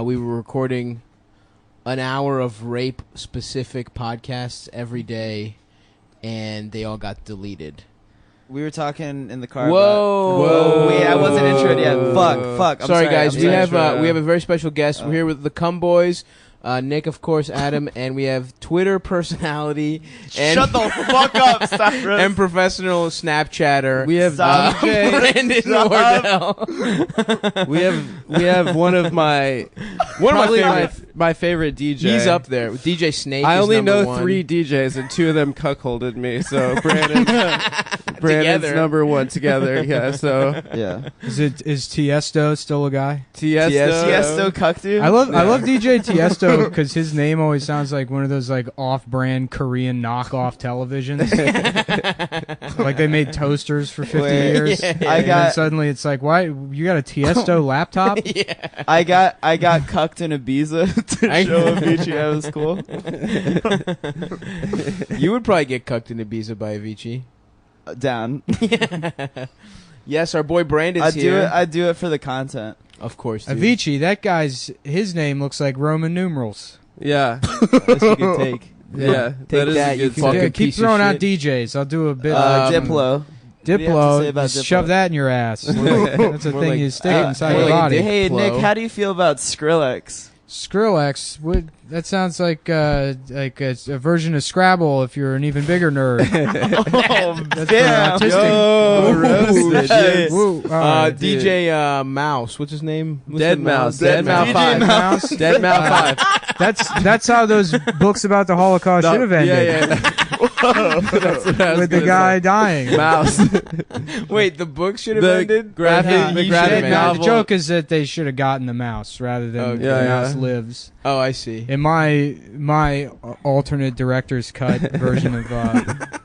We were recording an hour of rape-specific podcasts every day, and they all got deleted. We were talking in the car. Whoa! Wait, I wasn't introed yet. Fuck. Sorry, guys. We have a very special guest. Oh. We're here with the Cum Boys. Nick, of course, Adam, and we have Twitter personality. And Shut the fuck up, Cyrus. And professional Snapchatter. We have Brandon Wardell. we have one of my my favorite DJ. He's up there. DJ Snake. I is only number know one. 3 DJs, and 2 of them cuckolded me. So Brandon's Together. number 1 together. Yeah. So Yeah. Is Tiesto still a guy? Tiesto cucked you? I love DJ Tiesto because his name always sounds like one of those like off-brand Korean knockoff televisions. Like they made toasters for 50 years. Yeah. I And got- then suddenly it's like, why you got a Tiesto laptop? Yeah. I got cucked in Ibiza to show Avicii I was cool. You would probably get cucked in Ibiza by Avicii. Down. Yes, our boy Brandon's here. I do it for the content. Of course, dude. Avicii, that guy's his name looks like Roman numerals. yeah, Best you can take. yeah. Take is that, a you good fucking Yeah, song. keep piece of throwing out shit. DJs. I'll do a bit. Diplo. do you have to say about Just Diplo? shove that in your ass. That's a More thing like- you stick inside more your like body. Hey, Diplo. Nick, how do you feel about Skrillex? Skrillex, that sounds like a version of Scrabble if you're an even bigger nerd. That's damn. pretty Yo, autistic. roasted. Yes. Woo, all right. DJ Mouse. What's his name? What's Dead the Mouse. Dead Dead Mouse. Mouse. DJ 5. Mouse. Dead Mouse 5. That's how those books about the Holocaust should have ended. Yeah. That's what I was With the gonna guy say. dying. Mouse. Wait, the book should have The ended. graphic- Yeah, the you graphic should- novel. The joke is that they should have gotten the mouse rather than Okay. the Yeah, mouse yeah. lives. Oh, I see. In my alternate director's cut version of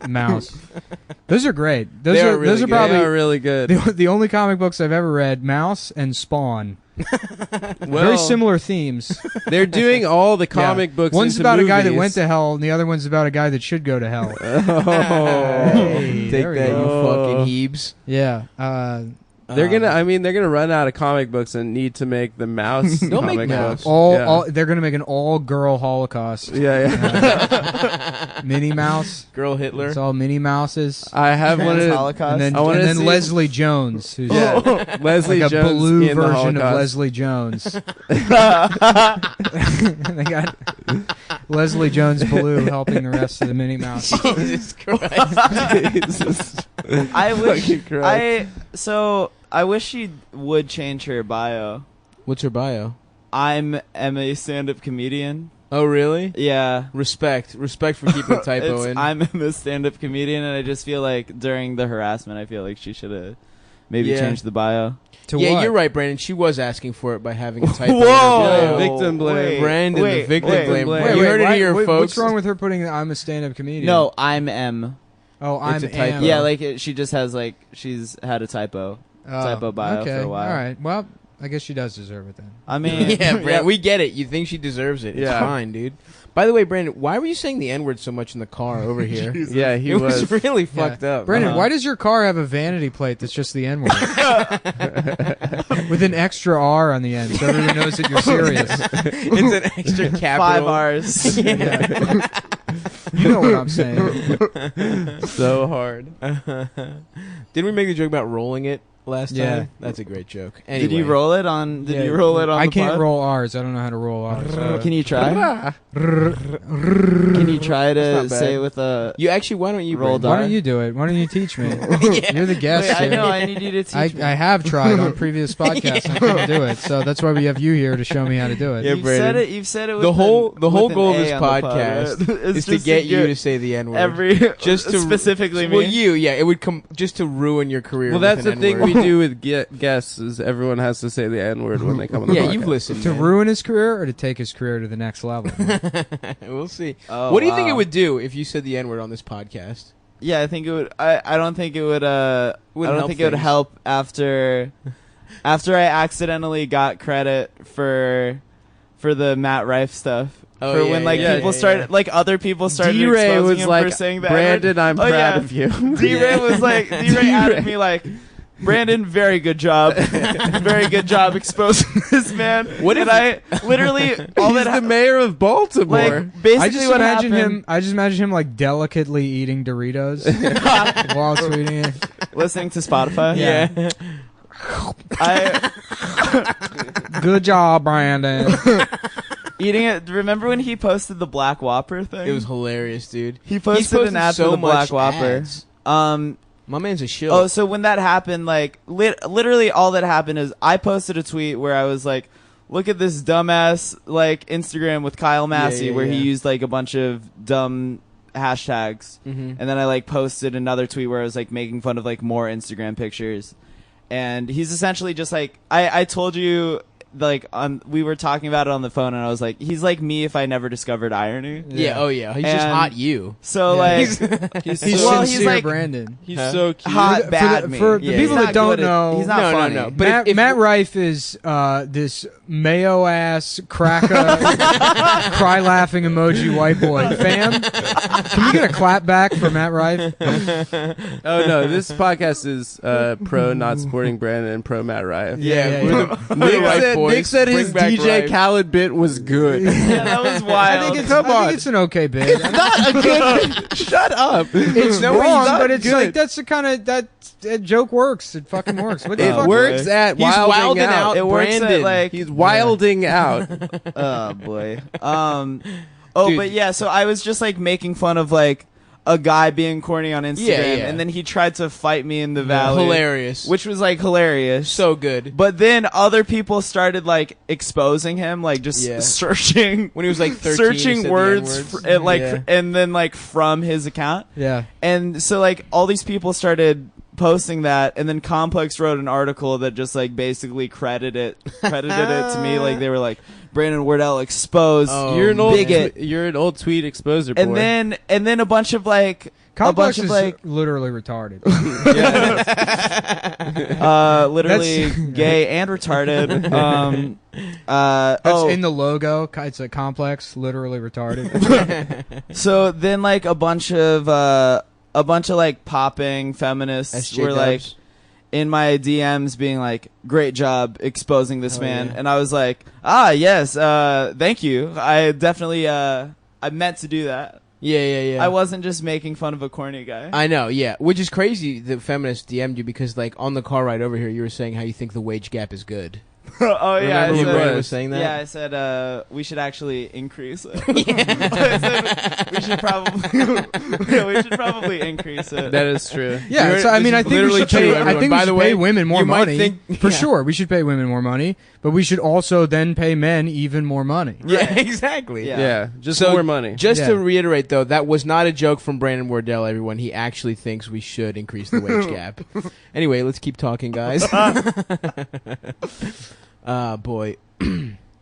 Mouse, those are great. Those They are are really those are good. They probably are really good. the only comic books I've ever read. Mouse and Spawn. Very Well, similar themes. They're doing all the comic Yeah. books. One's into about a guy that movies. went to hell, and the other one's about a guy that should go to hell. Take there we that, you go. fucking Hebes. Yeah. They're gonna run out of comic books and need to make the mouse. They'll make comic Mouse. books. all yeah. they're gonna make an all-girl Holocaust. Yeah. Minnie Mouse. Girl Hitler. It's all Minnie Mouses. I have one of Holocaust. And then, I wanna and then see- Leslie Jones, who's yeah. Leslie like a Jones blue in the version of Holocaust. Leslie Jones. They got Leslie Jones Blue helping the rest of the Minnie Mouse. Jesus Christ. Jesus. I wish Fucking Christ. I wish she would change her bio. What's her bio? I'm a stand-up comedian. Oh, really? Yeah. Respect for keeping a typo in. I'm a stand-up comedian, and I just feel like during the harassment, I feel like she should have maybe Yeah. changed the bio. To yeah, what? you're right, Brandon. She was asking for it by having a typo. in her Whoa! bio. Victim blame. Wait, Brandon, the wait, victim wait, blame. wait, You heard it why- here, wait, folks. What's wrong with her putting I'm a stand-up comedian? No, I'm M. Oh, I'm It's a typo. Am. Yeah, like she just has like she's had a typo. typo bio okay. for a while. All right. Well, I guess she does deserve it then. I mean, Yeah, Brandon, we get it. You think she deserves it. It's Yeah. fine, dude. By the way, Brandon, why were you saying the N-word so much in the car over here? Yeah, he It was was. really Yeah. fucked up. Brandon, Uh-huh. why does your car have a vanity plate that's just the N-word? With an extra R on the end so everyone knows that you're serious. It's an extra capital. 5 R's. Yeah. You know what I'm saying. So hard. Didn't we make the joke about rolling it last Yeah. time? That's a great joke. Anyway. Did you roll it on? Did Yeah. you roll it on? I the can't pod? roll R's. I don't know how to roll R's. Can you try? Can you try That's to not say bad. with a? You actually, why don't you Rolled Brandon? Why don't you do it? Why don't you teach me? Yeah. You're the guest Wait, I here. know. I need you to teach me. I have tried on previous podcasts. I couldn't do it, so that's why we have you here to show me how to do it. Yeah, You've Brandon. said it. You've said it. With The whole an goal of A this on the pod, podcast right? It's is to just get you to say the N-word. every just to specifically me. Well, it would come just to ruin your career. Well, with that's the an thing N-word. we do with guests is everyone has to say the N-word when they come on the Yeah, podcast. you've listened. To man. ruin his career or to take his career to the next level? We'll see. Oh, What do you think it wow. would do if you said the N-word on this podcast? Yeah, I think it would. I don't think it would. I Wouldn't don't help think it would things. help after I accidentally got credit for the Matt Rife stuff. Oh, for yeah, when like yeah, people yeah, started yeah. like other people started D-Ray exposing was him like, for saying that. Brandon, I'm Oh, proud yeah. of you. D-Ray was like, D-Ray added me like, Brandon, very good job. Very good job exposing this man. What if I literally all He's that the mayor of Baltimore. like basically I just what imagine happened, I just imagine him like delicately eating Doritos while tweeting it. listening to Spotify. Yeah. I Good job, Brandon. eating it. Remember when he posted the Black Whopper thing? It was hilarious, dude. He posted an ad so for the Black much Whopper. ads. Um. My man's a shill. Oh, so when that happened, like literally all that happened is I posted a tweet where I was like, "Look at this dumbass like Instagram with Kyle Massey," yeah, where he yeah. used like a bunch of dumb hashtags, Mhm. and then I like posted another tweet where I was like making fun of like more Instagram pictures, and he's essentially just like I told you. Like we were talking about it on the phone, and I was like, he's like me if I never discovered irony. Yeah. Oh yeah. He's just And- hot you. So Yeah. like, he's He's so, well, he's sincere, like- Brandon. he's Huh? so cute. hot For bad the- me. for the Yeah. people He's that not don't good at- know- he's not No, no, funny. no, but Matt, if- Matt Rife is this mayo ass cracker cry laughing emoji white boy. Fam, can we get a clap back for Matt Rife? Oh no, this podcast is pro not supporting Brandon and pro Matt Rife. Yeah, we're yeah. the- we're the right boys. Nick said Bring his back DJ Rife. Khaled bit was good. Yeah, that was I wild. think it's Come I think on. it's an okay bit. Not a good. Shut up. It's No, he's wrong, not but it's good. like that's the kind of that joke works. It fucking works. What the It fuck? works at He's wilding wilding out. out. It works at, Brandon. like- He's wilding out. Oh boy. Dude. But yeah, so I was just like making fun of like a guy being corny on Instagram, Yeah. and then he tried to fight me in the valley, Hilarious. which was like hilarious. so good. But then other people started like exposing him, like just Yeah. searching, When he was like 13, he searching said the words, N-words. and like, Yeah. and then like from his account, Yeah. and so like all these people started posting that, and then Complex wrote an article that just like basically credited it to me, like they were like Brandon Wardell exposed. Oh, You're an old. bigot. You're an old tweet exposer boy. And then a bunch of like Complex a bunch is of like literally retarded. literally gay and retarded. That's in the logo. It's a Complex, literally retarded. So then like a bunch of like popping feminists SJ were like Dubs. in my DMs being like, great job exposing this Oh, man. yeah. And I was like, yes, thank you. I definitely I meant to do that. Yeah. I wasn't just making fun of a corny guy. I know, yeah. Which is crazy the feminist DM'd you because, like, on the car ride over here, you were saying how you think the wage gap is good. Oh yeah, Remember I when said, Brandon was saying that? Yeah, I said we should actually increase it. I said we should probably increase it. that is true. Yeah, You're- so I this mean, is I think we literally should true, pay. I everyone. think By we the should way, pay women more you might money think- for yeah. sure. We should pay women more money, but we should also then pay men even more money. Yeah, exactly. Yeah. Yeah, just So, more money. Just Yeah. to reiterate, though, that was not a joke from Brandon Wardell, everyone. He actually thinks we should increase the wage gap. Anyway, let's keep talking, guys. Boy.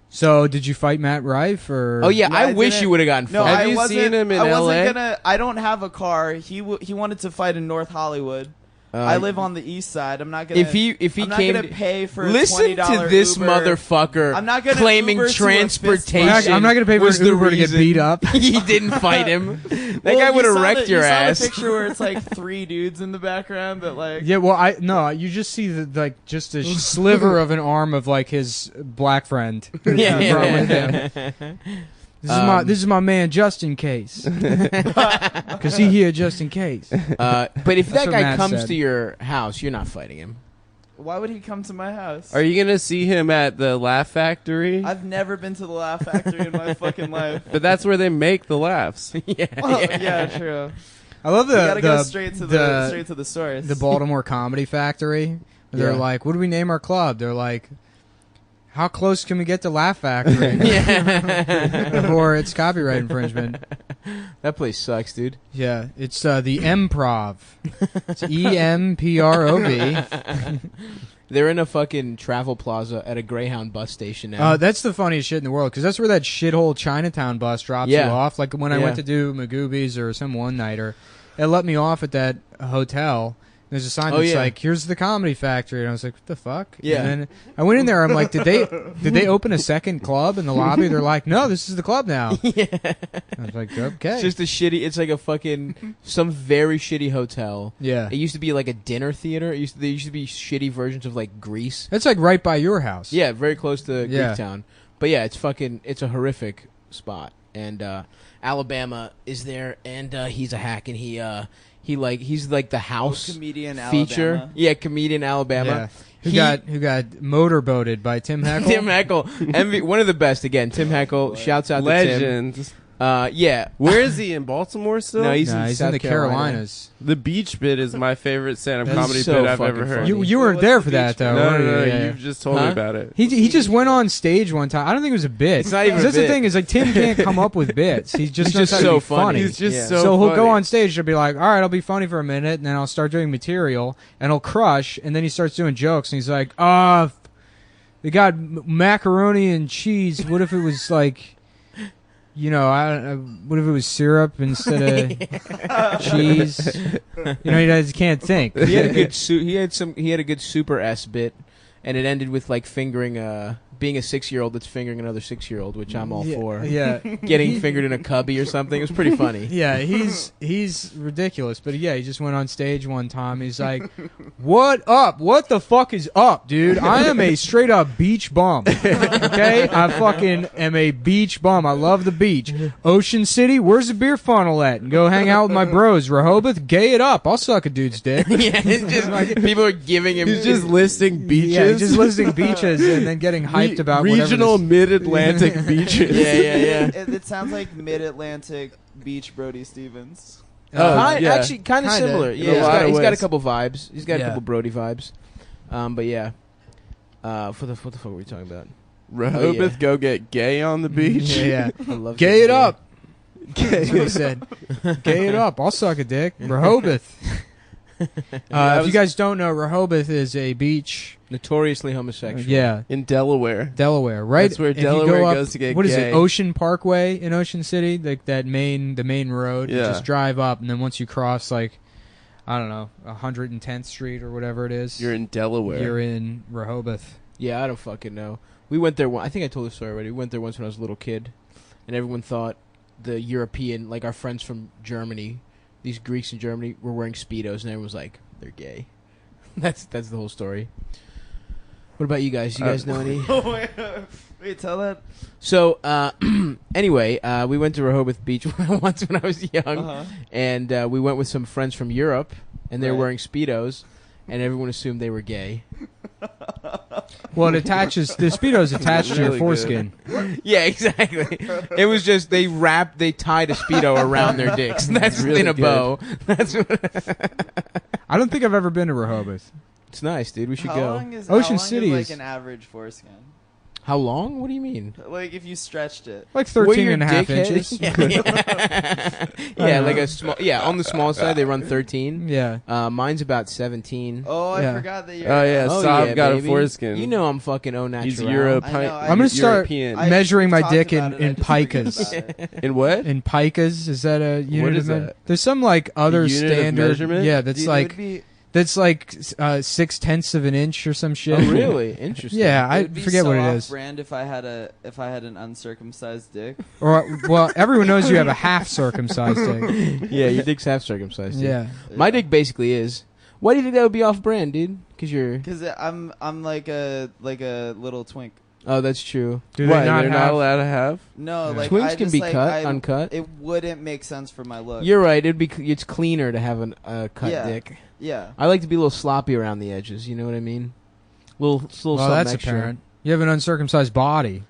So, did you fight Matt Rife or? Oh, yeah, Yeah, I I wish didn't- you would have gotten No, fucked. Have I you wasn't, seen him in I wasn't LA? gonna. I don't have a car. He wanted to fight in North Hollywood. I live on the east side. I'm not gonna. If he I'm not came gonna pay for listen $20 to this Uber. motherfucker I'm not gonna claiming Uber to a fist fight. transportation. I'm not going to pay for was an the Uber to get reason beat up. he didn't fight him. That Well, guy you would have saw wrecked your you ass. Saw the picture where it's like 3 dudes in the background that like. Yeah, well, you just see like just a sliver of an arm of like his black friend. Yeah. Brought with him. This is my man, just in case, because he here just in case. But if That's that what guy Matt comes said. to your house, you're not fighting him. Why would he come to my house? Are you gonna see him at the Laugh Factory? I've never been to the Laugh Factory in my fucking life. But that's where they make the laughs. Yeah, true. I love You gotta go straight to the source. the Baltimore Comedy Factory. They're Yeah. like, what do we name our club? They're like, how close can we get to Laugh Factory before it's copyright infringement? That place sucks, dude. Yeah, it's the Improv. It's EMPROV. They're in a fucking travel plaza at a Greyhound bus station now. That's the funniest shit in the world because that's where that shithole Chinatown bus drops Yeah. you off. Like when I Yeah. went to do Magoobies or some one-nighter, it let me off at that hotel. There's a sign Oh, that's yeah. like, "Here's the Comedy Factory," and I was like, "What the fuck?" Yeah. And then I went in there. I'm like, "Did they open a second club in the lobby?" They're like, "No, this is the club now." Yeah. I was like, "Okay." It's just a shitty. It's like a fucking some very shitty hotel. yeah. It used to be like a dinner theater. There used to be shitty versions of like Grease. That's like right by your house. Yeah, very close to Yeah. Greektown. But yeah, it's a horrific spot. And Alabama is there, and he's a hack, and he's like the house comedian feature. Alabama. Yeah, comedian Alabama. Yeah. Who He- got motorboated by Tim Heckle? Tim Heckle, one of the best. Again, Tim Heckle. boy. Shouts out to Legend. Tim. Yeah. Where is he, in Baltimore still? No, he's Nah, in he's South in the Carolina. Carolinas. The beach bit is my favorite stand-up That's comedy so bit I've fucking ever heard. funny. You weren't What's there the for that beach though. No, were no, you? no, Yeah. you've just told Huh? me about it. He just went on stage one time. I don't think it was a bit. It's not even a That's the bit. thing is like Tim can't come up with bits. He's just He's just knows how to so be funny. He's just Yeah. so So he'll go funny. on stage. He'll be like, "All right, I'll be funny for a minute," and then I'll start doing material, and he'll crush, and then he starts doing jokes, and he's like, they got macaroni and cheese. What if it was like, you know, what if it was syrup instead of cheese? You know, he just can't think. He had a good he had a good Super S bit, and it ended with like fingering being a 6-year-old that's fingering another 6-year-old, which I'm all for. Yeah, Getting fingered in a cubby or something. It was pretty funny. yeah, he's ridiculous. But yeah, he just went on stage one time. He's like, "What up? What the fuck is up, dude? I am a straight up beach bum. Okay, I fucking am a beach bum. I love the beach. Ocean City, where's the beer funnel at? And go hang out with my bros. Rehoboth, gay it up. I'll suck a dude's dick." Yeah, it's just like people are giving him. He's just listing beaches. Yeah, he's just listing beaches and then getting hyped about whatever regional this- mid-Atlantic beaches. yeah. It sounds like mid-Atlantic beach Brody Stevens. Oh, yeah. Actually, kind of Kinda. similar. In Yeah, a he's lot got, of he's got a ways. couple vibes. He's got a Yeah. couple Brody vibes. But yeah. What the fuck were we talking about? Rehoboth, Oh, yeah. go get gay on the beach. Yeah, I love gay it getting up. That's what he said. Gay it up. I'll suck a dick. Rehoboth. If you guys don't know, Rehoboth is a beach. Notoriously homosexual. Yeah, In Delaware. Delaware, right? That's where If you Delaware go up- goes to get What is gay. it? Ocean Parkway in Ocean City, like the main road. You Yeah. just drive up, and then once you cross, like, I don't know, 110th Street or whatever it is, You're in Delaware. you're in Rehoboth. Yeah, I don't fucking know. We went there. I think I told this story already. We went there once when I was a little kid, and everyone thought the European, like our friends from Germany, these Greeks in Germany, were wearing Speedos, and everyone was like, "They're gay." That's the whole story. What about you guys? You guys know any? Wait, tell that. So anyway, we went to Rehoboth Beach once when I was young, Uh-huh. and we went with some friends from Europe, and they were Right. wearing Speedos, and everyone assumed they were gay. Well, it attaches. The Speedo's attached to your Really foreskin. Yeah, exactly. It was just they tied a Speedo around their dicks. That's Really in a good. bow. That's what, I don't think I've ever been to Rehoboth. it's nice, dude. We should How go. long is Ocean how long City is, like is- an average foreskin? How long? What do you mean? Like if you stretched it. Like Were 13 your and a half dickhead- inches. Yeah, like a small. Yeah, on the small side they run 13. Yeah. Mine's about 17. Oh, I Yeah. forgot that you're. Oh, yeah. Oh, Saab yeah, got baby. a foreskin. You know I'm fucking au natural. He's Europe. I know, I'm gonna start European. measuring my talked dick about in it, I just forget picas. about it. In what? In picas, is that a unit What of is me- that? There's some like other unit of standard. measurement? Yeah, that's Dude, it like would be, 0.6 of an inch or some shit. Oh, really? Interesting. Yeah, it I would be forget so what it is. off-brand if I had an uncircumcised dick. Or well, everyone knows you have a half circumcised dick. Yeah, your dick's half circumcised. dude. Yeah. My dick basically is. Why do you think that would be off-brand, dude? Because you're. Because I'm like a little twink. Oh, that's true. Do Why? they not They're have? not allowed to have? No, Yeah. like Twinks I can just, be like, cut, uncut. It wouldn't make sense for my look. You're right. It's cleaner to have a cut Yeah. dick. Yeah. I like to be a little sloppy around the edges. You know what I mean? Little Well, something that's extra. apparent. You have an uncircumcised body.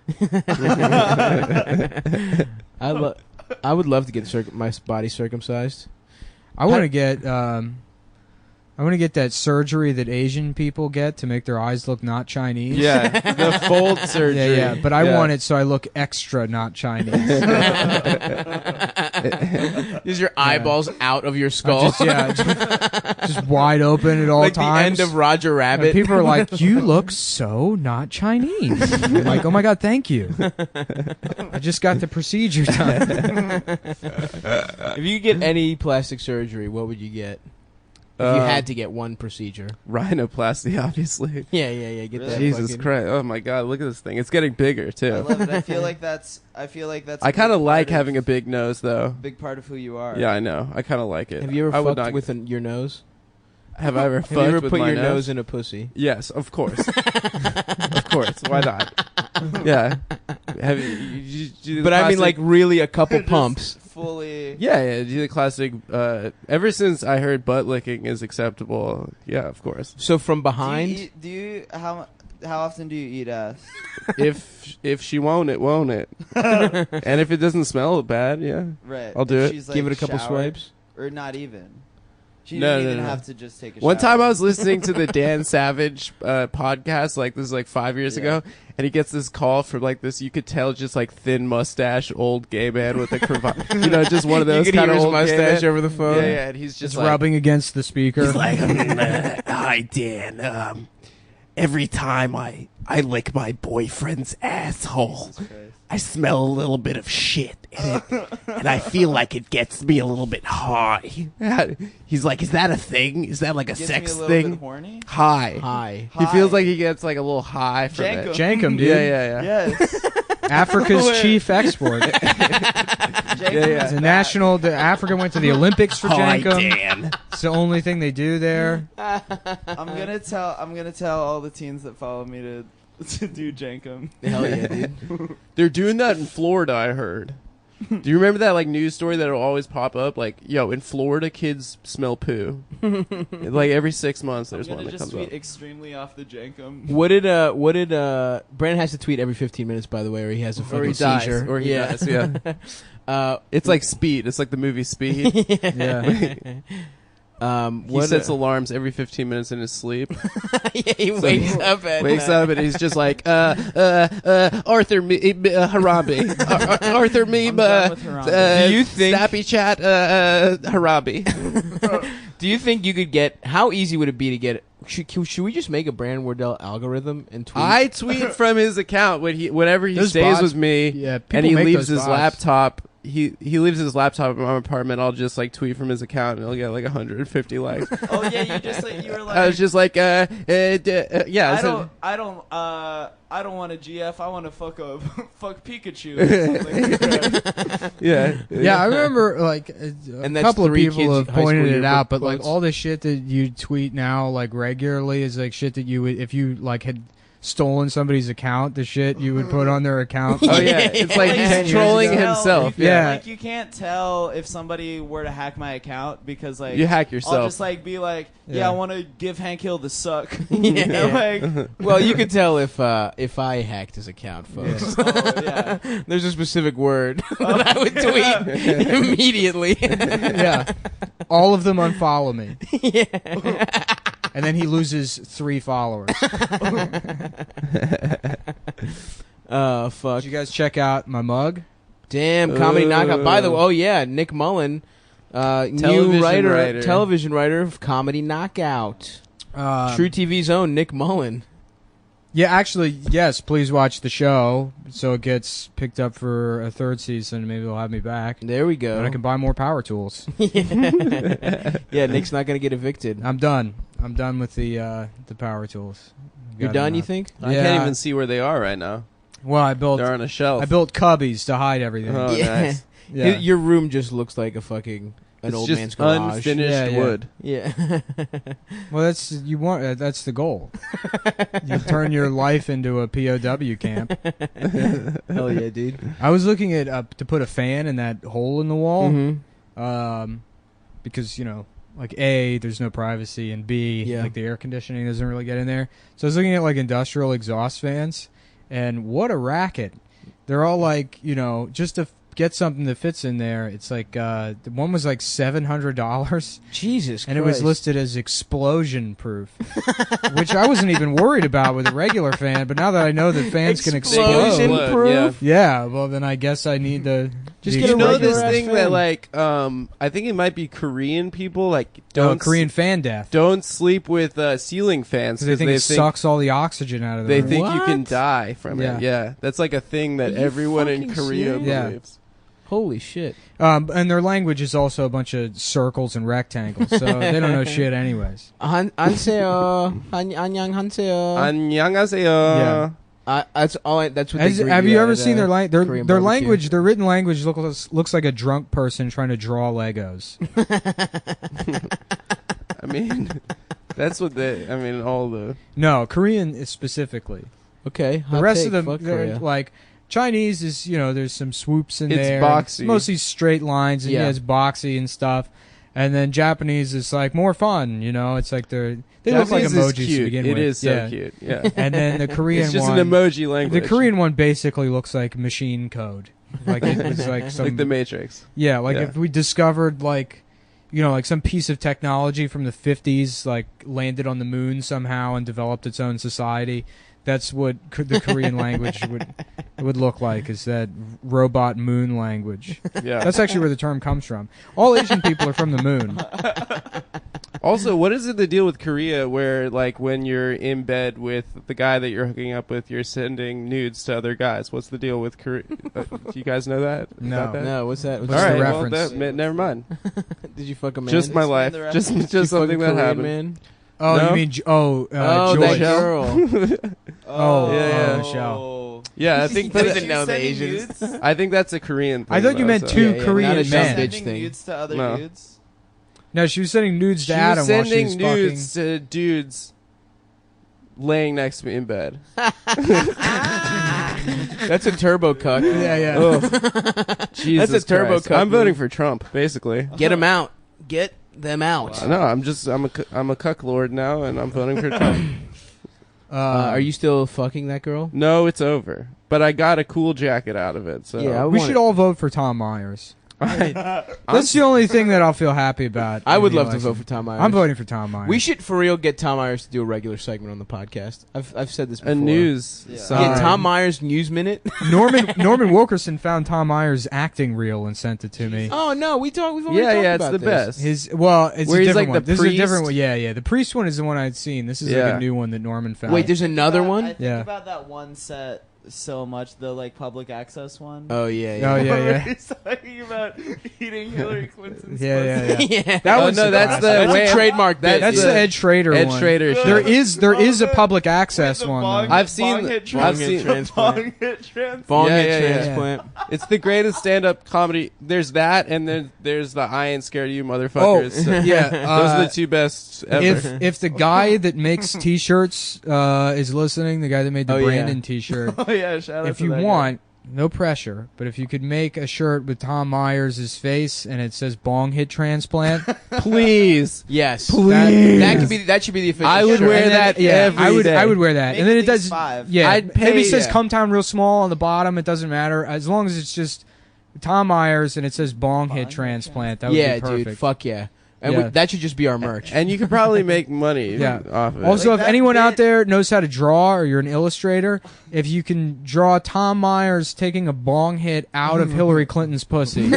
I would love to get my body circumcised. I want to get. I want to get that surgery that Asian people get to make their eyes look not Chinese. Yeah, the fold surgery. Yeah, yeah. But I Yeah. want it so I look extra not Chinese. Is your eyeballs out of your skull? Just wide open at all like times. the end of Roger And Rabbit. people are like, "You look so not Chinese." I'm like, "Oh my god, thank you." I just got the procedure done. If you could get any plastic surgery, what would you get? If you had to get one procedure. Rhinoplasty, obviously. Yeah. Get Really? that. Jesus fucking- Christ! Oh my God! Look at this thing. It's getting bigger I too. love it. I feel like that's. I kind of like having a big big nose, though. big part of who you are. Yeah, I know. I kind of like it. Have you ever I would fucked not- with your nose? Have I ever Have you ever fucked with put my your nose in a pussy? Yes, of course. Of course. Why not? Yeah. Have you do the But I mean, classic- like, really a couple Just pumps. Fully. Yeah, do the classic. Ever since I heard butt licking is acceptable, yeah, of course. So from behind, Do you how often do you eat ass? If she won't, it won't it. And if it doesn't smell bad, yeah. Right. I'll do If it. she's, give it a like, couple showered, swipes. or not even. She No, didn't no, even no. have to just take a One shower. time I was listening to the Dan Savage podcast, like this is like 5 years Yeah. ago, and he gets this call from like this, you could tell just like thin mustache, old gay man with a cravat. You know, just one of those You could kind hear of his old gay mustache men. over the phone. Yeah, and he's Just just like, rubbing against the speaker. He's like, hi, Dan. Every time I lick my boyfriend's asshole, Jesus Christ. I smell a little bit of shit in it, and I feel like it gets me a little bit high. He's like, is that a thing? Is that like a Gets sex me a little thing? bit horny. high. Hi. He High. feels like he gets like a little high from Jankum. it. Jankum, dude. Yeah. Yes. Africa's Wait. chief export. Yeah. It's a national. Africa went to the Olympics for Hi, Jankum. Dan. It's the only thing they do there. I'm gonna tell all the teens that follow me to do Jankum. Hell yeah, dude. They're doing that in Florida, I heard. Do you remember that like news story that'll always pop up? Like, yo, in Florida, kids smell poo. Like every 6 months, I'm there's one gonna that just comes tweet up. extremely off the Jankum. What did Brandon has to tweet every 15 minutes, by the way, or he has a fucking Or he dies. seizure. Or he dies, yeah. It's like Speed. It's like the movie Speed. Yeah. He sets alarms every 15 minutes in his sleep. Yeah, he wakes up at Wakes night. up and he's just like, Arthur Harambe. Arthur Meme, I'm done with Harambe. Do you think- Snappy Chat, Harambe. Do you think you could get? How easy would it be to get? Should we just make a Brandon Wardell algorithm and tweet? I tweet from his account whenever he Those stays bots- with me, Yeah, people and he make leaves those his bots. laptop. He leaves his laptop in my apartment. I'll just like tweet from his account, and he'll get like 150 likes. Oh yeah, you were like. I was just like, yeah. I don't want a GF. I want to fuck Pikachu. Yeah. Yeah, I remember like And a that's couple of 3 people kids' have high school pointed it yearbook out, but like quotes. all the shit that you tweet now, like regularly, is like shit that you would, if you like had stolen somebody's account, the shit you would put on their account. Oh yeah, it's like Like, he's you trolling can't tell- himself. you- Yeah. Like you can't tell if somebody were to hack my account because like You hack I'll yourself. just like be like, yeah, Yeah. I want to give Hank Hill the suck. Yeah. Like, Well, you could tell if I hacked his account, folks. oh, yeah. There's a specific word that I would tweet immediately. Yeah, all of them unfollow me, Yeah. and then he loses 3 followers. Fuck. Did you guys check out my mug? Damn, comedy knockout. By the way, oh yeah, Nick Mullen, new writer. television writer of Comedy Knockout. True TV's own Nick Mullen. Yeah, actually, yes. Please watch the show so it gets picked up for a 3rd season. Maybe they'll have me back. There we go. And I can buy more power tools. Yeah, Nick's not gonna get evicted. I'm done. I'm done with the power tools. You're Got done, you enough. think? I Yeah. can't even see where they are right now. Well, I built They're on a shelf. cubbies to hide everything. Oh, nice. Yeah. Your room just looks like a fucking It's old just man's garage. unfinished Yeah, yeah. wood. Yeah. Well, that's the goal. You turn your life into a POW camp. Hell yeah, dude. I was looking at to put a fan in that hole in the wall, Mm-hmm. because like A, there's no privacy, and B, Yeah. like the air conditioning doesn't really get in there. So I was looking at like industrial exhaust fans, and what a racket! They're all like just to get something that fits in there. It's like the one was like $700. Jesus Christ. And it was listed as explosion proof, which I wasn't even worried about with a regular fan. But now that I know that fans can Explosion explode, proof. yeah, well then I guess I need the Just the get a You know regular this ass thing fan. that like I think it might be Korean people like don't Korean fan death don't sleep with ceiling fans because they think it sucks all the oxygen out of They them. think you can What? die from Yeah. it. Yeah, that's like a thing that Are you everyone in fucking Korea serious? Yeah. believes. Holy shit. And their language is also a bunch of circles and rectangles, so they don't know shit anyways. Anseo. Anyang Hanseo. 안녕하세요. Yeah. That's all. That's what. They greet Have you at ever at, seen their Korean their barbecue. language? Their written language looks like a drunk person trying to draw Legos. I mean, that's what they. I mean, all the. No, Korean is specifically. Okay. The hot rest take, of them, fuck they're, Korea. like Chinese is, there's some swoops in It's there. boxy. It's mostly straight lines, and Yeah. it's boxy and stuff. And then Japanese is like more fun, It's like they look like Japanese is emojis cute. to begin It with. is so Yeah. cute. Yeah. And then the Korean It's just one, an emoji language. the Korean one basically looks like machine code. Like it was like some, like the Matrix. yeah, like yeah. if we discovered like some piece of technology from the 50s, like landed on the moon somehow and developed its own society. That's what the Korean language would look like, is that robot moon language. Yeah. That's actually where the term comes from. All Asian people are from the moon. Also, what is it the deal with Korea where, like, when you're in bed with the guy that you're hooking up with, you're sending nudes to other guys? What's the deal with Korea? Do you guys know that? No. About that? No, what's that? What's All the right, well, reference? never mind. Did you fuck a man? Just my life. the Just reference? You just fuck a something that Korean happened. Man? Oh, No? you mean Oh, Joyce? that girl. Oh, yeah. Michelle. Yeah, I think Doesn't know the Asians. I think that's a Korean thing. I thought you though, meant so- two Yeah, yeah, Korean not a dumb men. bitch Sending thing. nudes to other No. dudes. No, she was sending nudes She to was Adam while she sending was nudes to dudes laying next to me in bed. That's a turbo cuck. Yeah, yeah. Ugh. Jesus That's a turbo Christ. cut I'm voting move. for Trump, basically. Get them out. Get them out. No, I'm a cuck lord now, and I'm voting for Trump. Are you still fucking that girl? No, it's over. But I got a cool jacket out of it. So Yeah, We want should it. all vote for Tom Myers. That's the only thing that I'll feel happy about. I in would the love to election. vote for Tom Myers. I'm voting for Tom Myers. We should, for real, get Tom Myers to do a regular segment on the podcast. I've said this before. a news. Yeah. side. Get Tom Myers News Minute. Norman Wilkerson found Tom Myers' acting reel and sent it to me. Oh no, we've already talked Yeah, it's about the this. best. It's Where a he's different like one. the This is a different priest? one. Yeah. The priest one is the one I'd seen. This is like Yeah. a new one that Norman found. Wait, there's another I one. think Yeah. about that one set so much, the like public access one. Oh yeah, Oh yeah. yeah, yeah. He's talking about eating Hillary Clinton's Yeah. yeah. That Oh, was no, a that's classic. the That's way a trademark bit. That's the the Ed Schrader Ed one. Schrader show. There is a public access one. though. I've seen- I've seen- transplant. transplant. Bong Yeah, head yeah, yeah. transplant. It's the greatest stand-up comedy. There's that, and then there's the I ain't scared of you motherfuckers. So yeah. those are the two best ever. If the guy that makes T-shirts is listening, the guy that made the Oh, yeah. Brandon T-shirt, Oh yeah, shout out if to you that guy. want, no pressure, but if you could make a shirt with Tom Myers' face and it says "Bong Hit Transplant," Please. Yes, Please. that should be the official. I would shirt. wear And then- that yeah, every day. I would wear that, Make and then at it least does. 5. Yeah, I'd maybe pay- it says yeah. "Come Town" real small on the bottom. It doesn't matter as long as it's just Tom Myers and it says "Bong Hit Hit Transplant." That would Yeah, be perfect. dude. Fuck yeah. And Yeah. that should just be our merch. And you could probably make money Yeah. off of it. Also, Like if that anyone out bit- there knows how to draw or you're an illustrator, if you can draw Tom Myers taking a bong hit out of Hillary Clinton's pussy,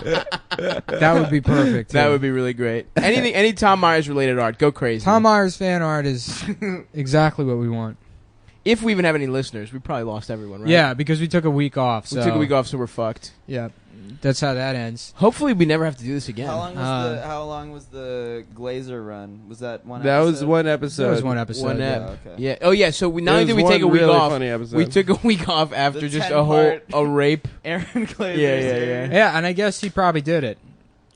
that would be perfect. That too. would be really great. Any Tom Myers related art, go crazy. Tom Myers fan art is exactly what we want. If we even have any listeners, we probably lost everyone, right? Yeah, because we took a week off. We So took a week off, so we're fucked. Yeah, that's how that ends. Hopefully, we never have to do this again. How long was the Glazer run? Was that one? that was episode? one episode. That was one episode. One yeah. ep. Oh, okay. Yeah. Oh yeah. So we not only It did was we take a one week really off, funny episode. we took a week off after The just a whole 10-part rape. Aaron Glazer. Yeah, yeah, series. yeah. Yeah, and I guess he probably did it.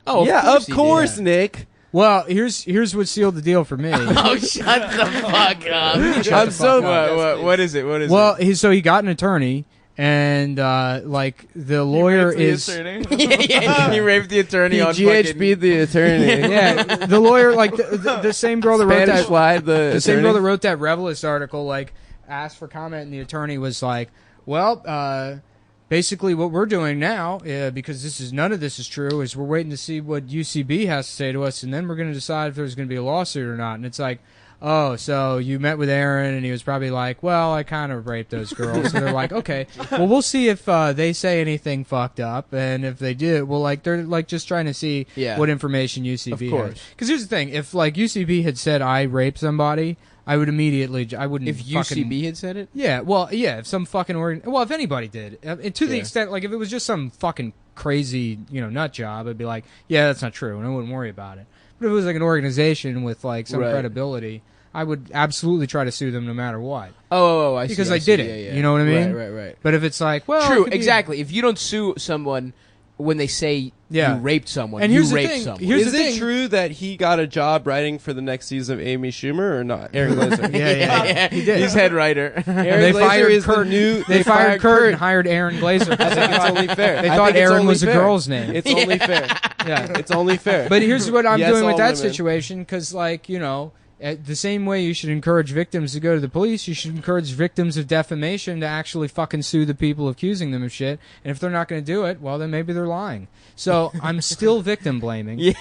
Oh, yeah, of he did. course, Nick. Well, here's what sealed the deal for me. Oh, shut the fuck up! I'm so What is it? What is Well, it? so he got an attorney, and like the lawyer He is. raped the attorney. yeah, he raped the attorney He on GHB'd the attorney. Yeah, the lawyer, like the same girl that wrote Spanish that, slide the the same girl that attorney. wrote that Revelist article, like asked for comment, and the attorney was like, "Well, basically, what we're doing now, because none of this is true, is we're waiting to see what UCB has to say to us, and then we're going to decide if there's going to be a lawsuit or not." And it's like, oh, so you met with Aaron, and he was probably like, well, I kind of raped those girls. So they're like, okay, well, we'll see if they say anything fucked up, and if they do, well, like they're like just trying to see Yeah. what information UCB Of course. has. Because here's the thing: if like UCB had said I raped somebody, I would immediately. I wouldn't. If UCB had said it, Yeah, well, yeah, if some fucking well, if anybody did, and to the Yeah. extent, like, if it was just some fucking crazy, nut job, I'd be like, yeah, that's not true, and I wouldn't worry about it. But if it was like an organization with like some Right. credibility, I would absolutely try to sue them no matter what. oh, I see. Because I I see. did it, Yeah, yeah. you know what I mean? Right. But if it's like, well, True, it could be- exactly. If you don't sue someone when they say Yeah. you raped someone, And you here's the raped thing, someone. here's Is the it thing. true that he got a job writing for the next season of Amy Schumer or not? Aaron Glazer. Yeah, he did. He's head writer. And Aaron they fired Glazer is Kurt. the new. They fired Kurt and hired Aaron Glazer. I think it's only fair. They I thought think it's Aaron only was a fair. girl's name. It's only fair. Yeah. It's only fair. But here's what I'm Yes, doing with all that women. situation, because, like, the same way you should encourage victims to go to the police, you should encourage victims of defamation to actually fucking sue the people accusing them of shit. And if they're not going to do it, well, then maybe they're lying. So I'm still victim blaming. yeah,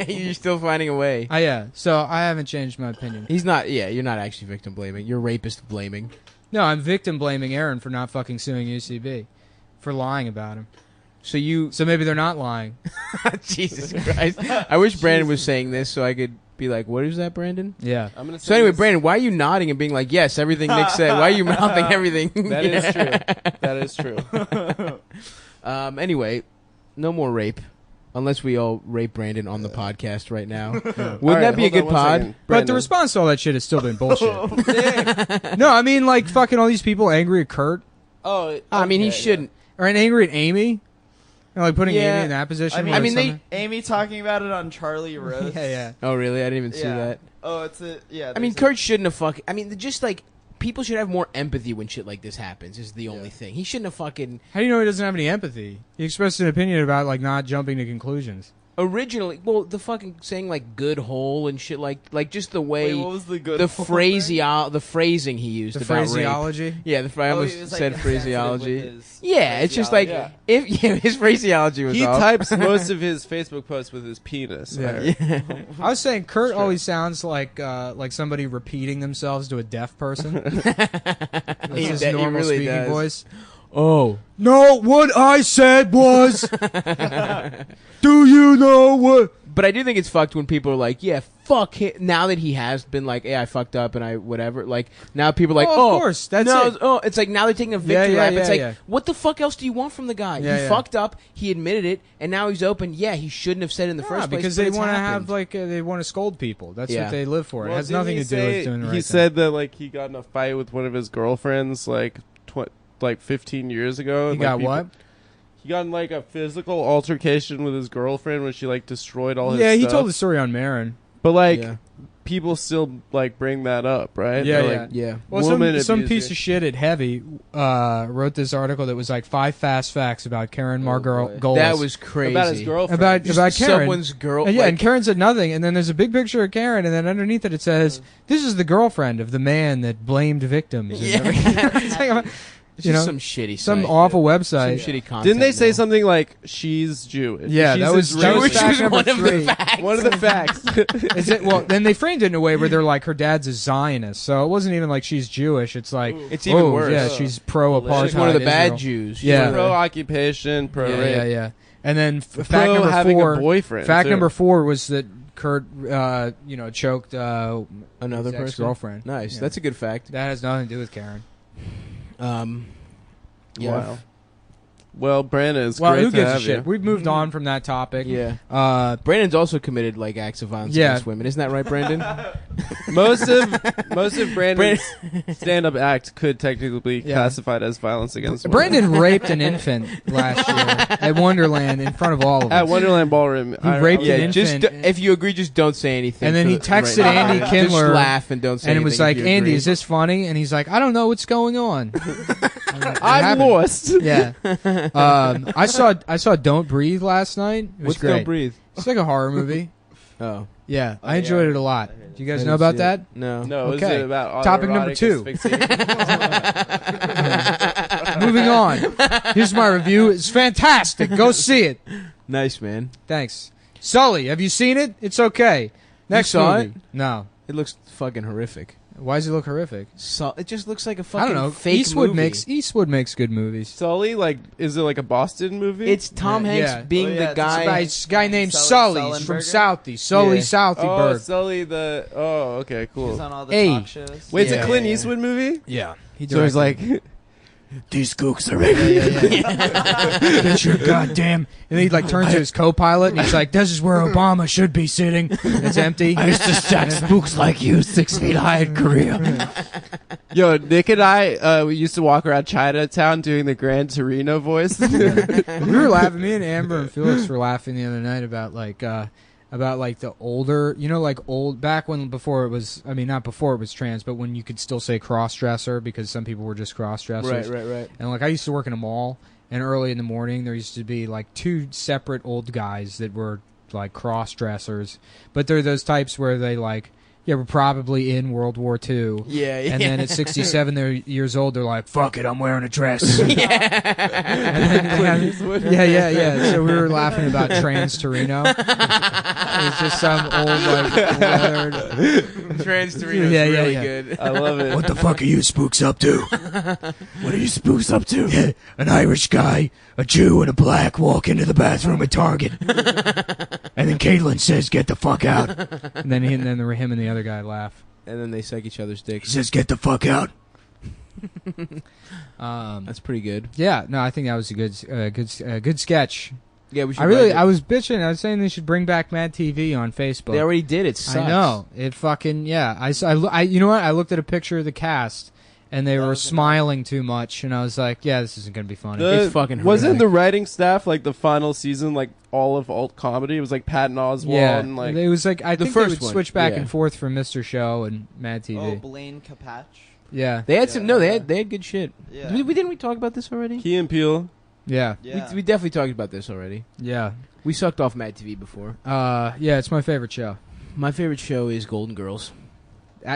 you're still finding a way. Yeah. So I haven't changed my opinion. He's not. Yeah, you're not actually victim blaming. You're rapist blaming. No, I'm victim blaming Aaron for not fucking suing UCB, for lying about him. So you. So maybe they're not lying. Jesus Christ! I wish Brandon was saying this so I could be like, "What is that, Brandon?" Yeah. I'm gonna So say anyway, this. Brandon, why are you nodding and being like, "Yes, everything Nick said"? Why are you mouthing everything? That is true. That is true. Anyway, no more rape. Unless we all rape Brandon on the podcast right now. Wouldn't All right, that be a hold good on one pod? second. But Brandon. the response to all that shit has still been bullshit. No, I mean, like, fucking all these people angry at Kurt, Oh, I mean, he okay, shouldn't. or angry at Amy. Like putting Yeah. Amy in that position. I mean, where I mean, it's they- Amy talking about it on Charlie Roast. yeah. Oh, really? I didn't even see Yeah. that. Oh, it's a yeah. I mean, there's a- Kurt shouldn't have fucking. I mean, just like people should have more empathy when shit like this happens. Is the only thing. He shouldn't have fucking. How do you know he doesn't have any empathy? He expressed an opinion about like not jumping to conclusions. Originally, well, the fucking saying like "good hole" and shit, like just the way Wait, what was the good? the whole the phrasing he used The about rape. phraseology. Yeah, I Oh, almost he was, like, said insensitive phraseology. with his Yeah, it's just like phraseology. if his phraseology was He off. types most of his Facebook posts with his penis. Yeah. I heard. I was saying Kurt always sounds like somebody repeating themselves to a deaf person. That's He his de- he normal really speaking does. voice. Oh, No, what I said was. Do you know what? but I do think it's fucked when people are like, "Yeah, fuck him." Now that he has been like, "Hey, I fucked up," and I whatever. Like now people are like, Oh, "Oh, of course, that's no, it. oh." It's like now they're taking a victory yeah, lap. It's yeah, like, yeah. what the fuck else do you want from the guy? Yeah, he yeah. fucked up. He admitted it, and now he's open. Yeah, he shouldn't have said it in the first place because but they it's want to happened. have like they want to scold people. That's Yeah. what they live for. It Well, has didn't nothing he to do with say- doing the right He thing. said that like he got in a fight with one of his girlfriends like 15 years ago. He and, got like, what? He got in like a physical altercation with his girlfriend when she like destroyed all his Yeah, he stuff. told the story on Marin. But like Yeah. people still like bring that up, right? Yeah, They're yeah. like, Yeah. Well, Woman some abuser. piece of shit at Heavy wrote this article that was like 5 fast facts about Karen boy. Margolis. That was crazy. about his girlfriend. About Just Karen. someone's girl. And yeah, like, and Karen said nothing, and then there's a big picture of Karen, and then underneath it says, "This is the girlfriend of the man that blamed victims." And Yeah. everything. It's like, it's you just know, some shitty, some site. awful some website. shitty content. Didn't they say now. something like she's Jewish? Yeah, she's that was Israeli? fact was number one of the 3. facts. One of the facts. Is it, well, then they framed it in a way where they're like, her dad's a Zionist, so it wasn't even like she's Jewish. It's like, It's even oh, worse. yeah, she's pro-apartheid. She's one of the bad Israel. Jews. Yeah. Pro occupation, pro Yeah, rape. yeah. And then fact Pro number having 4. a boyfriend. Fact too. number 4 was that Kurt, choked Another his person. ex-girlfriend. Nice. Yeah. That's a good fact. That has nothing to do with Karen. Yeah. Wow. Well, Brandon, it's Well, great who to gives a have shit? you. We've moved on from that topic. Yeah. Brandon's also committed like acts of violence Yeah. against women. Isn't that right, Brandon? Most of Brandon's stand-up act could technically be Yeah. classified as violence against women. Brandon raped an infant last year at Wonderland in front of all of us. At Wonderland Ballroom. He raped yeah. an Just infant. if you agree, just don't say anything. And then for he the- texted right. Andy Just Kindler, laugh and don't say and it anything. was like, if you Andy, agree. is this funny? And he's like, I don't know what's going on. I'm lost. Yeah. I saw Don't Breathe last night. It was What's great. Don't Breathe? It's like a horror movie. Oh. Yeah, Oh, I enjoyed yeah. it a lot. Do you guys I know didn't about see that? it. No. No, is Okay. it about Topic number autoerotic 2. asphyxiation? Moving on. Here's my review. It's fantastic. Go see it. Nice, man. Thanks. Sully, have you seen it? It's okay. Next saw movie. it? No. It looks fucking horrific. Why does it look horrific? So it just looks like a I fucking don't know. fake Eastwood movie. makes good movies. Sully, like, is it like a Boston movie? It's Tom Yeah, Hanks yeah. being Oh, yeah, the it's guy. It's a guy named Sully Sully. He's from Sullenberger? Southie. Sully Yeah. Southyberg. Sully the. Oh, okay, He's cool. on all the Hey. talk shows. Wait, it's Yeah. a Clint Eastwood movie? Yeah. He So it's like, These gooks are ready. Get your goddamn. And he like turns to his co-pilot and he's like, "This is where Obama should be sitting." And it's empty. I used to stack spooks like you 6 feet high in Korea. yo, Nick and I, we used to walk around Chinatown doing the Gran Torino voice. We were laughing. Me and Amber and Felix were laughing the other night about like the older, like old back when before it was. I mean, not before it was trans, but when you could still say cross-dresser because some people were just cross-dressers. Right. And like I used to work in a mall, and early in the morning there used to be like two separate old guys that were like cross-dressers, but they're those types where they like. Yeah, we're probably in World War II. Yeah, yeah. And then at 67 they're years old, they're like, "Fuck it, I'm wearing a dress." Yeah. So we were laughing about Trans Torino. It's just some old like leathered. Trans Torino's Yeah, yeah, really yeah. good. I love it. What the fuck are you spooks up to? What are you spooks up to? Yeah, an Irish guy, a Jew, and a black walk into the bathroom at Target. And then Caitlin says, "Get the fuck out." And then him and the other guy laugh. And then they suck each other's He dicks. says, "Get the fuck out." That's pretty good. Yeah, no, I think that was a good sketch. Yeah, we should. I was bitching. I was saying they should bring back Mad TV on Facebook. They already did. It sucks. I know. It fucking, yeah. I you know what? I looked at a picture of the cast, and they were smiling too much, and I was like, yeah, this isn't going to be funny. It's fucking Wasn't horrific. the writing staff like the final season like all of alt comedy? It was like Patton Oswalt yeah, and like it was like, I The think they first would one, switch back yeah. and forth from Mr. Show and Mad TV. Oh, Blaine Capatch. Yeah. They had some. No, Yeah. they had good shit. Yeah. We didn't we talk about this already? Key and Peele. Yeah. Yeah. We definitely talked about this already. Yeah. We sucked off Mad TV before. Yeah, it's my favorite show. My favorite show is Golden Girls.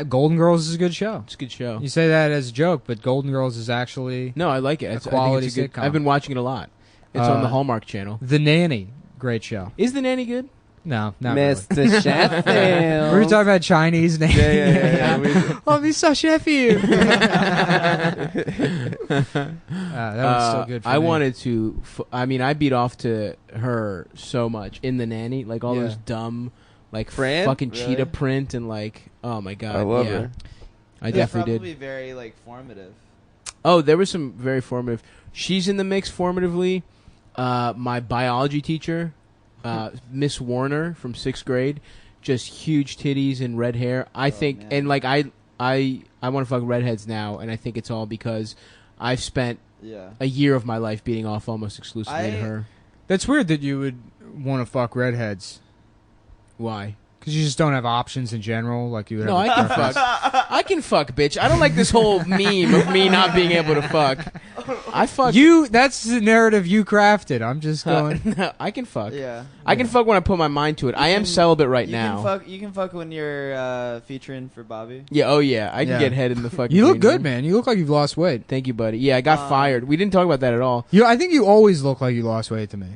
Golden Girls is a good show. It's a good show. You say that as a joke, but Golden Girls is actually No, I like it. I think quality it's a good, sitcom. I've been watching it a lot. It's on the Hallmark Channel. The Nanny. Great show. Is The Nanny good? No, not really. Mr. Sheffield. We were talking about Chinese names. Yeah. Oh, Mr. Sheffield. That was so good for I me. wanted to. I mean, I beat off to her so much in The Nanny, like all Yeah. those dumb, like Fran? fucking Really? cheetah print and like, oh my god, I love yeah. her. I It's definitely probably did. very like formative. Oh, there was some very formative. She's in the mix formatively. My biology teacher, Miss Warner from 6th grade, just huge titties and red hair. I think, man. and like I want to fuck redheads now, and I think it's all because I've spent Yeah. a year of my life beating off almost exclusively to her. That's weird that you would want to fuck redheads. Why? Because you just don't have options in general. Like you would No, have I a can preference. fuck. I can fuck, bitch. I don't like this whole meme of me not being able to fuck. I fuck. That's the narrative you crafted. I'm just going. No, I can fuck. Yeah. I can fuck when I put my mind to it. I am can- celibate right You now. can fuck when you're featuring for Bobby. Yeah, oh yeah. I can Yeah. get head in the fucking You look green good, room. man. You look like you've lost weight. Thank you, buddy. Yeah, I got fired. We didn't talk about that at all. I think you always look like you lost weight to me.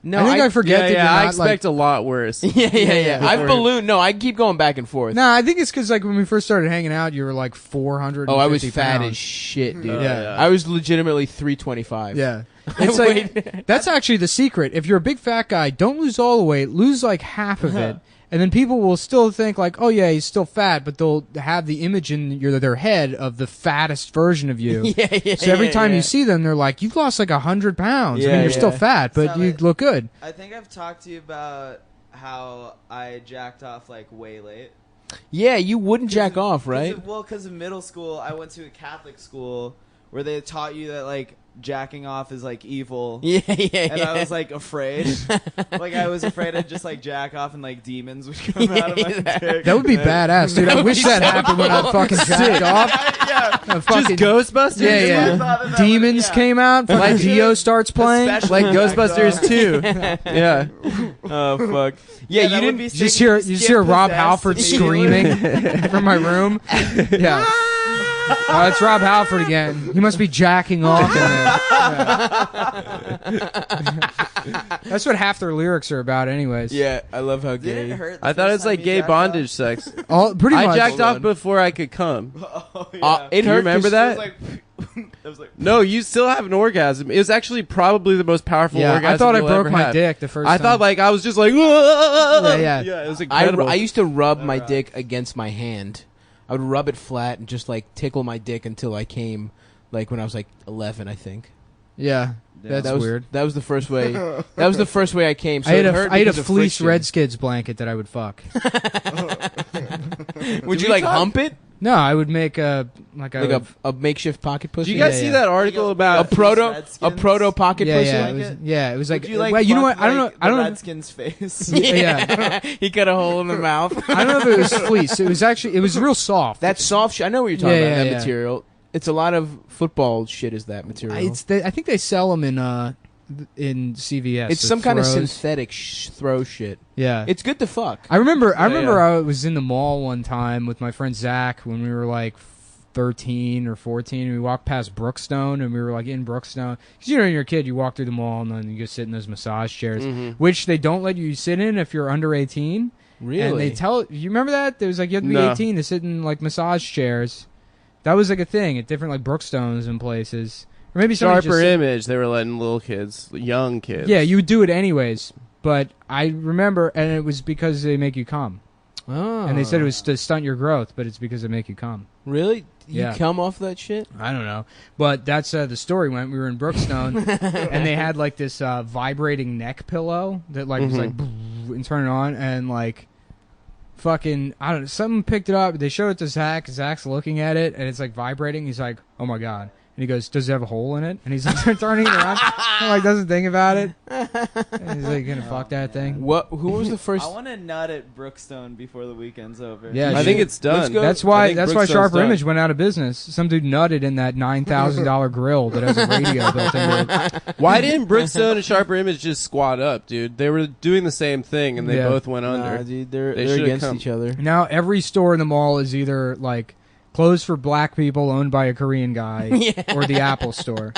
No, I think I forget that you're not I expect a lot worse. Yeah. I've Before- ballooned. No, I keep going back and forth. Nah, I think it's because like when we first started hanging out, you were like 400. Oh, I was fat as shit, dude. Yeah. I was legitimately 325. Yeah. It's like that's actually the secret. If you're a big fat guy, don't lose all the weight. Lose like half of it, and then people will still think like, "Oh yeah, he's still fat," but they'll have the image in their head of the fattest version of you. yeah. So every time you see them, they're like, "You've lost like 100 pounds. I Yeah, mean, you're still yeah. fat, but So you it- look good." I think I've talked to you about how I jacked off like way late. Yeah, you wouldn't jack off, 'Cause right? Because of middle school, I went to a Catholic school where they taught you that like jacking off is like evil. Yeah. And I was like afraid. Like I was afraid I'd just like jack off and like demons would come out of my dick. That would be badass, dude. I wish that happened when I fucking jacked off. Yeah. I fucking- Ghostbusters? Yeah, I thought that Demons yeah. came out. Fucking Dio starts playing. Especially Like jacked Ghostbusters off. 2. Yeah. Oh fuck. Yeah, you that would didn't. be You sick just if hear you you just get hear Rob possessed Halford immediately. screaming from my room. Yeah. It's Rob Halford again. He must be jacking off in there. Yeah. That's what half their lyrics are about, anyways. Yeah, I love how Did it gay. hurt? I thought it's like gay bondage sex. All pretty I much. jacked off on. before I could come. It Do you hurt. remember 'cause- that? It was like No, you still have an orgasm. It was actually probably the most powerful Yeah, orgasm I thought I you'll broke ever my have. dick the first I time. thought like I was just like, yeah, yeah. It was I incredible. used to rub my dick against my hand. I would rub it flat and just like tickle my dick until I came. Like when I was like 11, I think. Yeah, that's that was weird. That was the first way. That was the first way I came. So I had it a hurt I had a because of fleece friction. Redskins blanket that I would fuck. Would you like hump it No, I would make a like a makeshift pocket pussy? Did you guys Yeah, see yeah. that article a about? proto pocket yeah, pussy? yeah, it was like Would you like well, you know fuck, what? I don't know. like, I don't the know. Redskins face. Yeah. He cut a hole in the mouth. I don't know if it was fleece. It was actually it was real soft. That soft shit. I know what you're talking Yeah, about. yeah, That yeah. material. It's a lot of football shit. Is that material? I think they sell them in CVS. It's the some kind of throws. synthetic throw shit. Yeah. It's good to fuck. I remember Yeah, I was in the mall one time with my friend Zach when we were like 13 or 14 and we walked past Brookstone and we were like in Brookstone because you know when you're a kid you walk through the mall and then you go sit in those massage chairs which they don't let you sit in if you're under 18. Really? And they tell you remember that there was like you have to be No. 18 to sit in like massage chairs. That was like a thing at different like Brookstones and places. Or maybe somebody Sharper just Image. They were letting little kids, young kids. yeah, you would do it anyways. But I remember, and it was because they make you come. Oh. And they said it was to stunt your growth, but it's because they make you come. Really? You Yeah. come off that shit? I don't know. But that's the story went. We were in Brookstone, and they had like this vibrating neck pillow that like was like, and turn it on, and like, fucking, I don't know, someone picked it up. They showed it to Zach. Zach's looking at it, and it's like vibrating. He's like, oh my God. And he goes, does it have a hole in it? And he's like turning it around. And like doesn't think about it. And he's like, gonna fuck that thing. What? Who was the first? I want to nut at Brookstone before the weekend's over. Yeah, I think it's done. Let's go. That's I why think that's why Brookstone's Sharper done. Image went out of business. Some dude nutted in that $9,000 grill that has a radio built into it. Why didn't Brookstone and Sharper Image just squat up, dude? They were doing the same thing and they Yeah. both went Nah, under. dude, They they're should've against come. each other. Now every store in the mall is either like closed for black people owned by a Korean guy or the Apple store.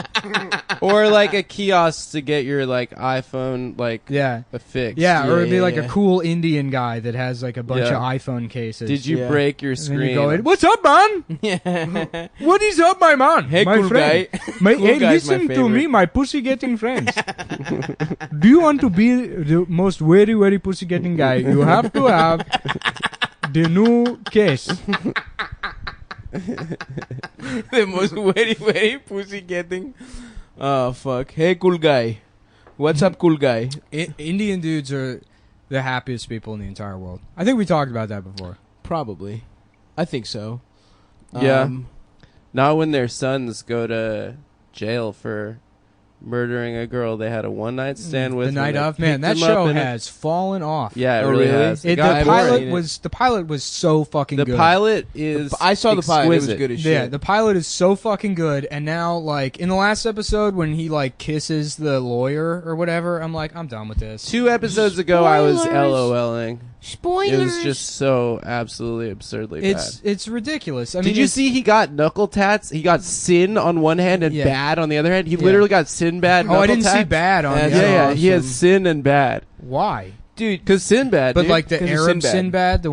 Or like a kiosk to get your like iPhone like Yeah. a fix. Yeah, or it'd be yeah, like yeah. a cool Indian guy that has like a bunch Yeah. of iPhone cases. Did you Yeah. break your And then screen? you go, what's up, man? Yeah. What is up, my man? Hey, my cool friend. guy. My, Cool hey, guy's my listen to favorite. me, my pussy getting friends. Do you want to be the most very, very pussy getting guy? You have to have the new case. The most very pussy getting. Oh fuck! Hey, cool guy. What's up, cool guy? Indian dudes are the happiest people in the entire world. I think we talked about that before. Probably. I think so. Yeah. Not when their sons go to jail for murdering a girl they had a one night stand with. The night when they of, man, picked that them up show in a- has fallen off. Yeah, it Oh, really really? has. The God, I've pilot seen it. was so fucking The good. pilot is. I saw the pilot. It was exquisite. good as Yeah, shit. the pilot is so fucking good, and now like in the last episode when he like kisses the lawyer or whatever, I'm like, I'm done with this. 2 episodes ago, I was Spoilers. LOLing. Spoilers. It was just so absolutely absurdly It's ridiculous. I mean, Did you it's- see he got knuckle tats? He got sin on one hand and Yeah. bad on the other hand. He Yeah. literally got sin-bad Oh, knuckle I didn't see tats. bad on That's the Yeah, other. yeah. He has awesome. sin and bad. Why? Dude, Because Sinbad, But dude. like the 'Cause of Arab Sinbad. Sinbad, the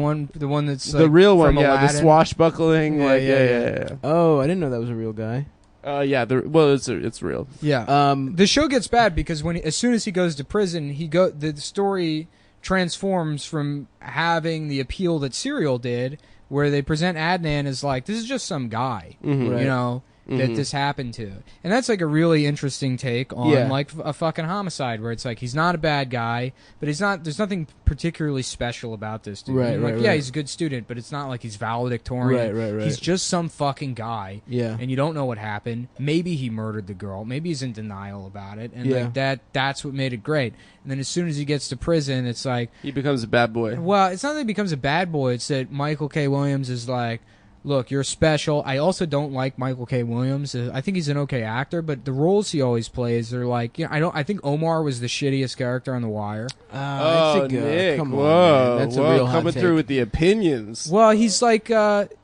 one that's like, the real one, from yeah, the Aladdin. swashbuckling, Yeah, like yeah, yeah. oh, I didn't know that was a real guy. Yeah, well, it's real. Yeah. The show gets bad because as soon as he goes to prison, the story transforms from having the appeal that Serial did, where they present Adnan as like this is just some guy, Right. you know, that this happened to, and that's like a really interesting take on Yeah. like a fucking homicide, where it's like he's not a bad guy, but he's not. There's nothing particularly special about this dude. Right, You're right, like, yeah, right. he's a good student, but it's not like he's valedictorian. Right. He's just some fucking guy. Yeah. And you don't know what happened. Maybe he murdered the girl. Maybe he's in denial about it. And Yeah. like that's what made it great. And then as soon as he gets to prison, it's like, He becomes a bad boy. well, it's not that he becomes a bad boy. It's that Michael K. Williams is like, look, you're special. I also don't like Michael K. Williams. I think he's an okay actor, but the roles he always plays are like, you know, I think Omar was the shittiest character on The Wire. Oh, I think, Nick! come on, whoa, man. That's whoa, a real hot coming take. through with the opinions. Well, he's like,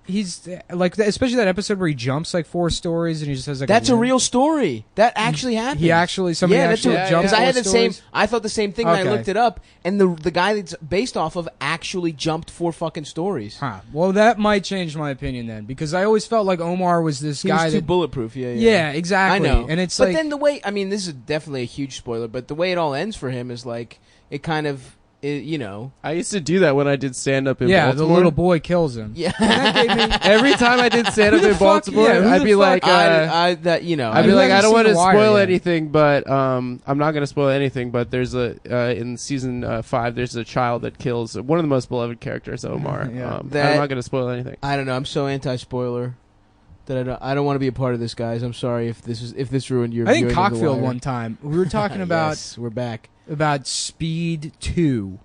he's like, especially that episode where he jumps like 4 stories and he just has like That's a limp. real story. That actually happened. Somebody actually that's jumped. because I had 4 the same. stories? I thought the same thing when I Okay. looked it up, and the guy that's based off of actually jumped 4 fucking stories. Huh. Well, that might change my opinion then, because I always felt like Omar was this He guy was too that. bulletproof. Yeah, Yeah, exactly. I know. And it's but like, then the way, I mean, this is definitely a huge spoiler, but the way it all ends for him is like it kind of, you know, I used to do that when I did stand up in yeah, Baltimore. the little boy kills him. yeah. Every time I did stand up Who the in fuck- Baltimore, yeah, who I'd the be fuck- like, I that you know, I'd be You like, I haven't don't want to seen The Wire spoil yet. anything, but I'm not going to spoil anything. But there's in season 5, there's a child that kills one of the most beloved characters, Omar. Yeah. I'm That- not going to spoil anything. I don't know. I'm so anti-spoiler that I don't want to be a part of this, guys. I'm sorry if this ruined your. I think viewing of The Cockfield Wire. one time we were talking about Yes, we're back. Speed 2.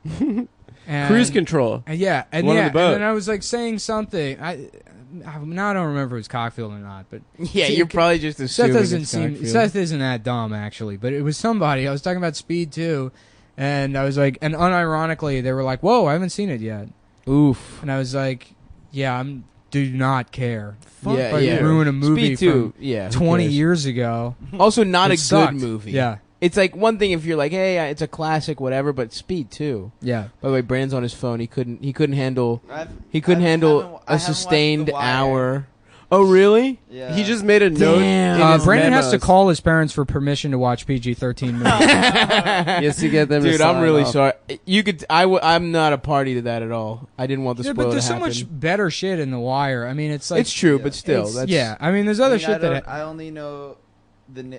And, Cruise Control. Yeah, and One on yeah, the boat. and then I was like saying something. Now I don't remember if it was Cockfield or not, but Yeah, See, you're probably just Seth assuming doesn't it's seem. Cockfield. Seth isn't that dumb actually, but it was somebody. I was talking about Speed 2, and I was like, and unironically they were like, "Whoa, I haven't seen it yet," Oof. and I was like, "Yeah, do not care. Yeah, If I yeah. ruin a movie Speed 2. from Yeah. who 20 cares? years ago. Also, not It a sucked. good movie. Yeah, It's like one thing if you're like, hey, it's a classic, whatever. But Speed 2. yeah. By the way, Brandon's on his phone. He couldn't handle I handle haven't a watched sustained The Wire. hour. Oh, really? Yeah. He just made a note. Damn. in his Brandon has to memos. call his parents for permission to watch PG-13 movies. Yes, to get them. to Dude, I'm sign really off. sorry. You could. I'm not a party to that at all. I didn't want the Yeah, spoiler but there's to so happen. much better shit in The Wire. I mean, it's like It's true, Yeah. but still, it's- that's yeah. I mean, there's other shit that I only know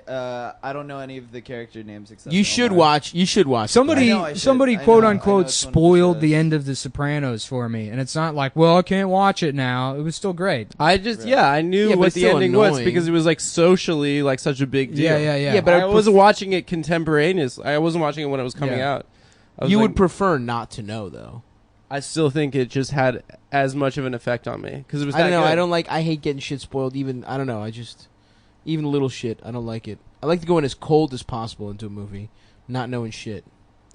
I don't know any of the character names except You should Omar. watch. You should watch. somebody I know I should. somebody I know- quote I know unquote it's one of the spoiled the shows. end of The Sopranos for me, and it's not like, well, I can't watch it now. It was still great. I just Right. I knew Yeah, but what it's the still ending was annoying. because it was like socially like such a big deal. Yeah. Yeah, but I wasn't watching it contemporaneously. I wasn't watching it when it was coming Yeah. out. I was You like, would prefer not to know, though. I still think it just had as much of an effect on me because it was. I don't that know. good. I don't like. I hate getting shit spoiled. Even I don't know. Even little shit. I don't like it. I like to go in as cold as possible into a movie, not knowing shit.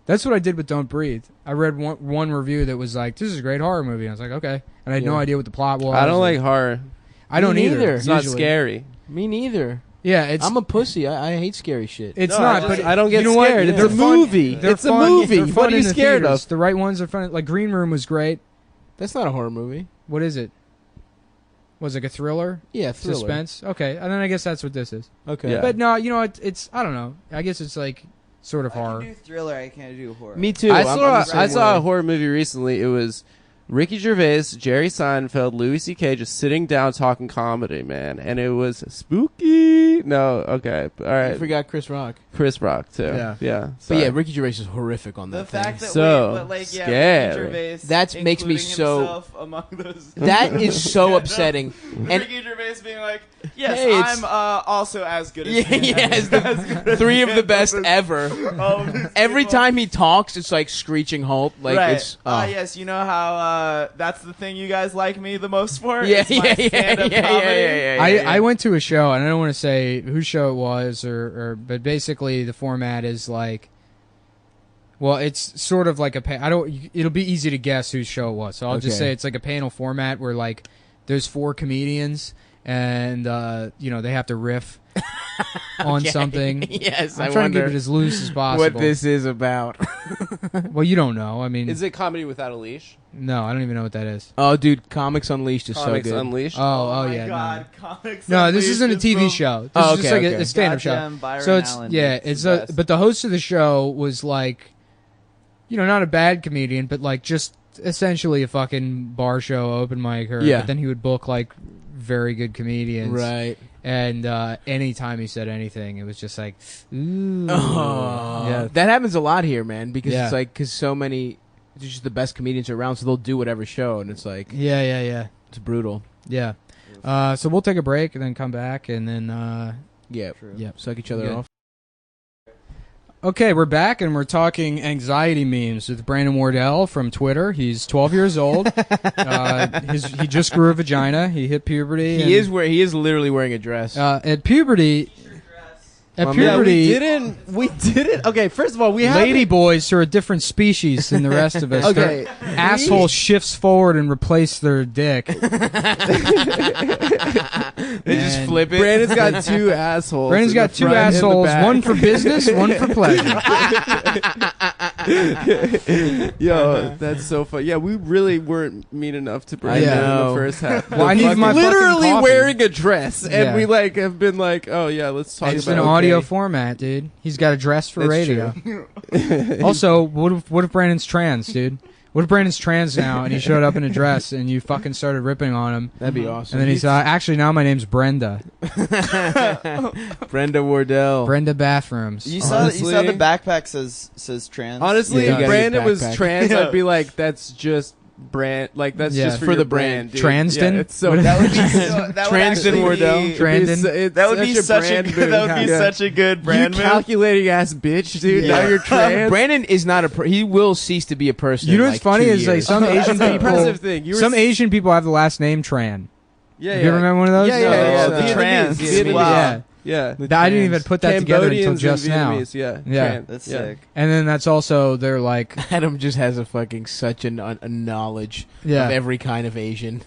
That's what I did with Don't Breathe. I read one review that was like, "This is a great horror movie." And I was like, "Okay," and I had no Yeah. idea what the plot was. I don't like horror. I don't Me either. neither. It's not usually. scary. Me neither. Yeah, it's I'm a pussy. I hate scary shit. it's No, not. I just- but I don't get you know scared. What? It's They're a fun- movie. they're It's a fun- movie. they're What fun are you in the scared theaters. of? The right ones are fun. Like Green Room was great. That's not a horror movie. What is it? Was it like a thriller? Yeah, thriller. Suspense? Okay, and then I guess that's what this is. Okay. Yeah. But no, you know, it's I don't know. I guess it's like sort of I can horror. do thriller. I can't do horror. Me too. I I'm the same I saw way. a horror movie recently. It was Ricky Gervais, Jerry Seinfeld, Louis C.K. just sitting down talking comedy, man, and it was spooky. No, okay, all I right. forgot Chris Rock. Chris Rock too. Yeah. yeah. But sorry. yeah, Ricky Gervais is horrific on The that fact thing. that So wait, but like yeah, scary. Ricky Gervais That makes me including so- himself among those. That is so upsetting. And Ricky Gervais being like, yes, Hey, it's- I'm also as good as yeah, him. yes, the three of the best ever. All of these Every people. time he talks, it's like screeching halt. Like right. it's Yes, you know how that's the thing you guys like me the most for? yeah, It's my yeah, yeah, stand-up yeah, comedy. yeah. I went to a show, and I don't want to say whose show it was, but basically the format is like, well, it's sort of like it'll be easy to guess whose show it was. So I'll just Okay. say it's like a panel format where like there's 4 comedians, and they have to riff on Okay. something. Yes, I'm I trying to wonder give it as loose as possible. what this is about. Well, you don't know. I mean, Is it comedy without a leash? no, I don't even know what that is. Oh, dude, Comics Unleashed is Comics so good. Unleashed. Oh, my yeah. God, Comics No, this Unleashed isn't a is TV boom. show. This Oh, is just okay, like okay. a stand-up show. Goddamn Byron So it's Allen, yeah, it's it's the a best. but the host of the show was like, not a bad comedian, but like just essentially a fucking bar show open micer. Yeah. But then he would book like very good comedians, Right. And anytime he said anything, it was just like, ooh, Oh, yeah, that happens a lot here, man. Because Yeah. it's like so many, it's just the best comedians around, so they'll do whatever show, and it's like yeah. it's brutal. So we'll take a break and then come back and then Yeah, yeah. suck each other Good. off. Okay, we're back and we're talking anxiety memes with Brandon Wardell from Twitter. He's 12 years old. He just grew a vagina. He hit puberty. He is literally wearing a dress. At puberty, At Yeah, puberty, we didn't. Okay, first of all, we have lady boys are a different species than the rest of us. Okay. Their asshole shifts forward and replace their dick. They just And flip it. Brandon's got two assholes. Brandon's in got the two front and the assholes, back. one for business, one for pleasure. Yo, that's so fun. Yeah, we really weren't mean enough to Brandon I in know. the first half. Well, I needed my fucking literally coffee. wearing a dress, and Yeah. we like have been like, oh yeah, let's talk It's about an okay. audio format, dude. He's got a dress for That's radio. Also, what if Brandon's trans, dude? What if Brandon's trans now and he showed up in a dress and you fucking started ripping on him? That'd be awesome. And then he's actually now my name's Brenda. Brenda Wardell. Brenda Bathrooms. You saw Honestly- the backpack says trans. Honestly, Yeah, if you gotta Brandon get was backpack. trans, Yeah. I'd be like, that's just brand, like that's Yeah. just for For your the brand. dude. Transden? Yeah, it's so What- that would be so, that would Transden actually Wardell. be, Trans- It's that would be such such a brand good, move. that would be Yeah. such a good brand you move. calculating ass bitch, dude. Yeah. Now you're trans. Brandon is not he will cease to be a person. You know in what's like funny 2 is like years. some That's Asian an people. impressive thing. You were Some s- Asian people have the last name Tran. Yeah, Have you ever remember one of those? Yeah, yeah, Oh, yeah. the Vietnamese, trans. Vietnamese. Wow. Yeah. I didn't even put that together until Cambodians just and now. Vietnamese, yeah. Yeah. Trans, That's yeah. sick. And then that's also they're like, Adam just has a fucking such a knowledge yeah. of every kind of Asian,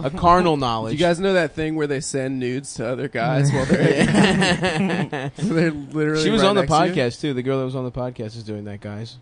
a carnal knowledge. Do you guys know that thing where they send nudes to other guys while they're they're literally She was right on the next to you? podcast too. The girl that was on the podcast is doing that, guys.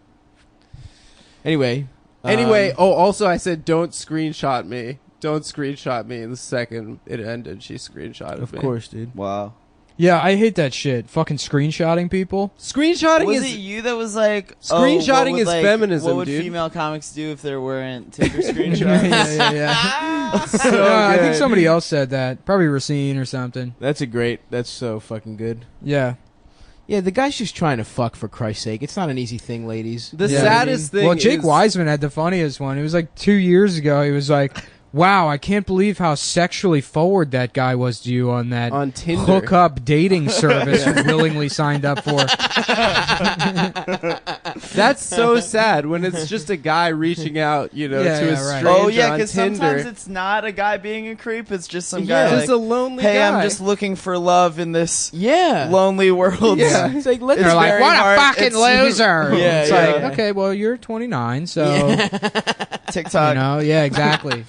Anyway. Anyway, also I said don't screenshot me. Don't screenshot me. And the second it ended, she screenshotted of me. course, dude. Wow. Yeah, I hate that shit. Fucking screenshotting people. Screenshotting Was is it you that was like Screenshotting what would, is like, feminism, What would dude. female comics do if there weren't Tinder yeah, screenshots? yeah. so No, I think good. somebody else said that. Probably Racine or something. That's so fucking good. Yeah. Yeah, the guy's just trying to fuck for Christ's sake. It's not an easy thing, ladies. The Yeah. saddest thing. Well, Jake is, Wiseman had the funniest one. It was like 2 years ago. He was like, "Wow, I can't believe how sexually forward that guy was to you on that on Tinder. hookup dating service you willingly signed up for." That's so sad when it's just a guy reaching out, you know, Yeah, to a yeah, right. stranger Oh yeah, on because Tinder. sometimes it's not a guy being a creep. It's just some yeah, guy just like, a lonely hey, guy. I'm just looking for love in this Yeah. lonely world. Yeah. It's like, let's It's They're like, very "What hard. a fucking It's- loser!" Yeah, it's yeah. like, okay, well, you're 29, so TikTok, you know, yeah, exactly.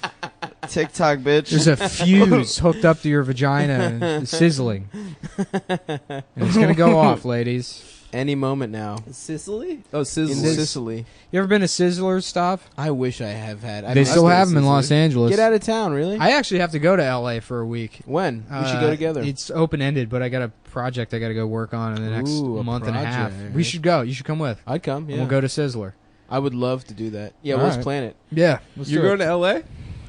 TikTok, bitch. There's a fuse hooked up to your vagina, and it's sizzling, and it's gonna go off, ladies. any moment now. Sicily? Oh, In Sicily. Sicily. You ever been to Sizzler's stop? I wish I have had. I They don't- still been to have them in Sizzler. Los Angeles. Get out of town, really? I actually have to go to LA for a week. When? We should go together. It's open ended, but I got a project I got to go work on in the next Ooh, a month and a half. project. We should go. You should come with. I'd come, And yeah. we'll go to Sizzler. I would love to do that. Yeah, All let's right. plan it. Yeah, let's You're do going it. to LA?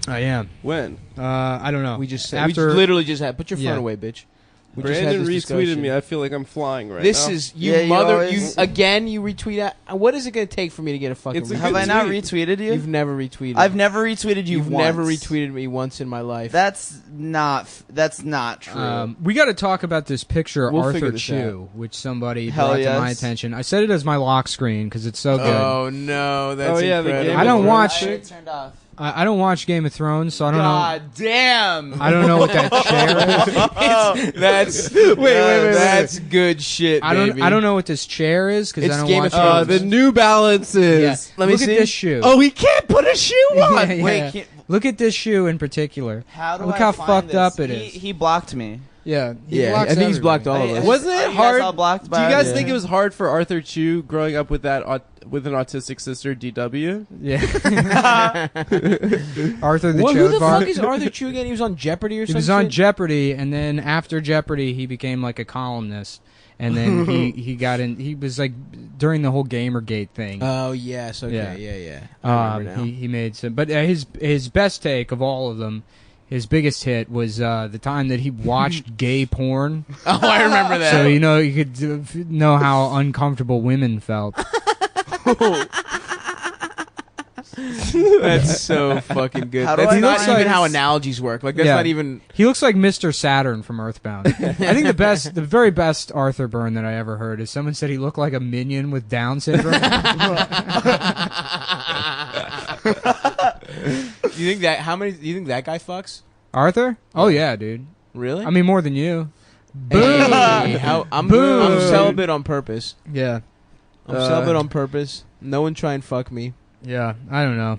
I am. When? I don't know. We just said, After we literally just had. Put your phone Yeah. away, bitch. We just had Brandon this retweeted discussion. me. I feel like I'm flying right This now. is you Yeah, you mother. always- You again. You retweet. What is it going to take for me to get a fucking? It's a retweet? Have good I not tweet. retweeted you? You've never retweeted. I've never retweeted you You've once. never retweeted me once in my life. That's not true. we got to talk about this picture of We'll figure Arthur this Chu, which somebody Hell brought to my yes. attention. I set it as my lock screen because it's so good. Oh no, that's Oh, yeah, the incredible. Game I don't of watch. I turned off. I don't watch Game of Thrones, so I don't know. God damn. I don't know what that chair is. That's wait. That's good shit. I don't. baby. I don't know what this chair is because It's I don't Game watch. of Thrones. the New Balances. Yeah. Let me Look see. at this shoe. Oh, he can't put a shoe on. Yeah, yeah. Wait, can't, Look at this shoe in particular. how do Look I how find fucked this? up it He- is. He blocked me. Yeah, he Yeah, blocks I think he's blocked everybody. all of us. Wasn't it Are you guys hard? all blocked Do by you guys Yeah. think it was hard for Arthur Chu growing up with with an autistic sister, DW? Yeah. Arthur the Who the Chodvar. fuck is Arthur Chu again? He was on Jeopardy or He something. was on Jeopardy, and then after Jeopardy, he became like a columnist. And then he got in. He was like during the whole Gamergate thing. Oh yes, okay, yeah. I remember now. He made some, but his best take of all of them, his biggest hit was the time that he watched gay porn. Oh, I remember that. So you could know how uncomfortable women felt. That's so fucking good. How do That's I not find even this? how analogies work. Like that's Yeah. not even. He looks like Mr. Saturn from Earthbound. I think the very best Arthur burn that I ever heard is someone said he looked like a minion with Down syndrome. Do you think that? How many? Do you think that guy fucks? Arthur? Oh yeah, dude. Really? I mean, more than you. Boom. Hey, I'm celibate on purpose. Yeah. I'm celibate on purpose. No one try and fuck me. Yeah. I don't know.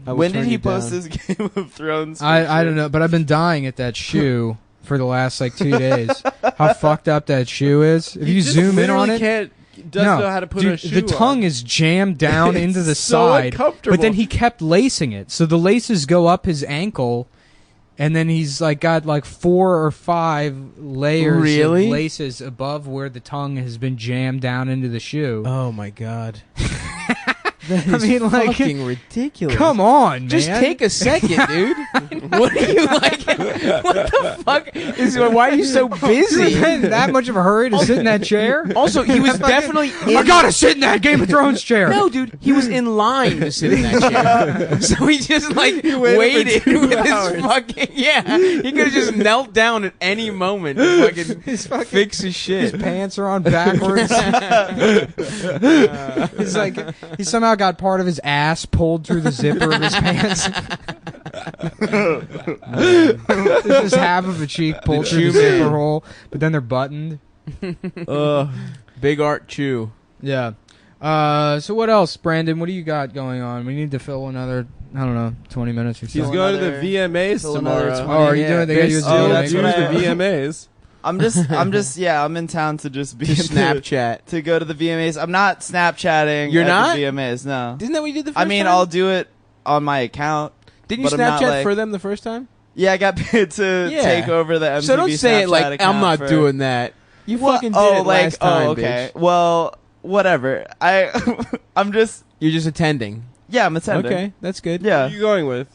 I will When did turn he you post down. his Game of Thrones? I don't know, but I've been dying at that shoe for the last like 2 days. How fucked up that shoe is. If you just zoom in on literally it, doesn't know how to put dude, a shoe the tongue on. is jammed down into the It's so side, uncomfortable. but then he kept lacing it, so the laces go up his ankle, and then he's like got like 4 or 5 layers Really? of laces above where the tongue has been jammed down into the shoe. Oh my god. That I is mean, like, fucking ridiculous. Come on, man! Just take a second, dude. What are you like? What the fuck is? Why are you so busy? You're in that much of a hurry to sit in that chair? Also, he was definitely. I gotta sit in that Game of Thrones chair. No, dude, he was in line to sit in that chair. So he just like waited with his fucking he could have just knelt down at any moment to fucking fix his shit. His pants are on backwards. He's like, he somehow got part of his ass pulled through the zipper of his pants. There's just half of a cheek pulled through the zipper hole, but then they're buttoned. Big Art Chew. Yeah. So what else, Brandon? What do you got going on? We need to fill another, I don't know, 20 minutes or so. He's going to the VMAs Fill another tomorrow. 20. Oh, are you doing? They got you a This- deal. that's dude, what the I- VMAs. I'm just, I'm in town to just be To Snapchat. to go to the VMAs. I'm not Snapchatting. You're at not? the VMAs. No. Isn't that what you did the first I mean, time? I'll do it on my account. Didn't you but I'm not, Snapchat like- for them the first time? Yeah, I got paid to Yeah. take over the MTV So don't say it Snapchat like, I'm account not for- doing that. You Well, fucking did it last time, okay. bitch. Well, whatever. I'm just, You're just attending. yeah, I'm attending. Okay, that's good. Who Yeah. are you going with?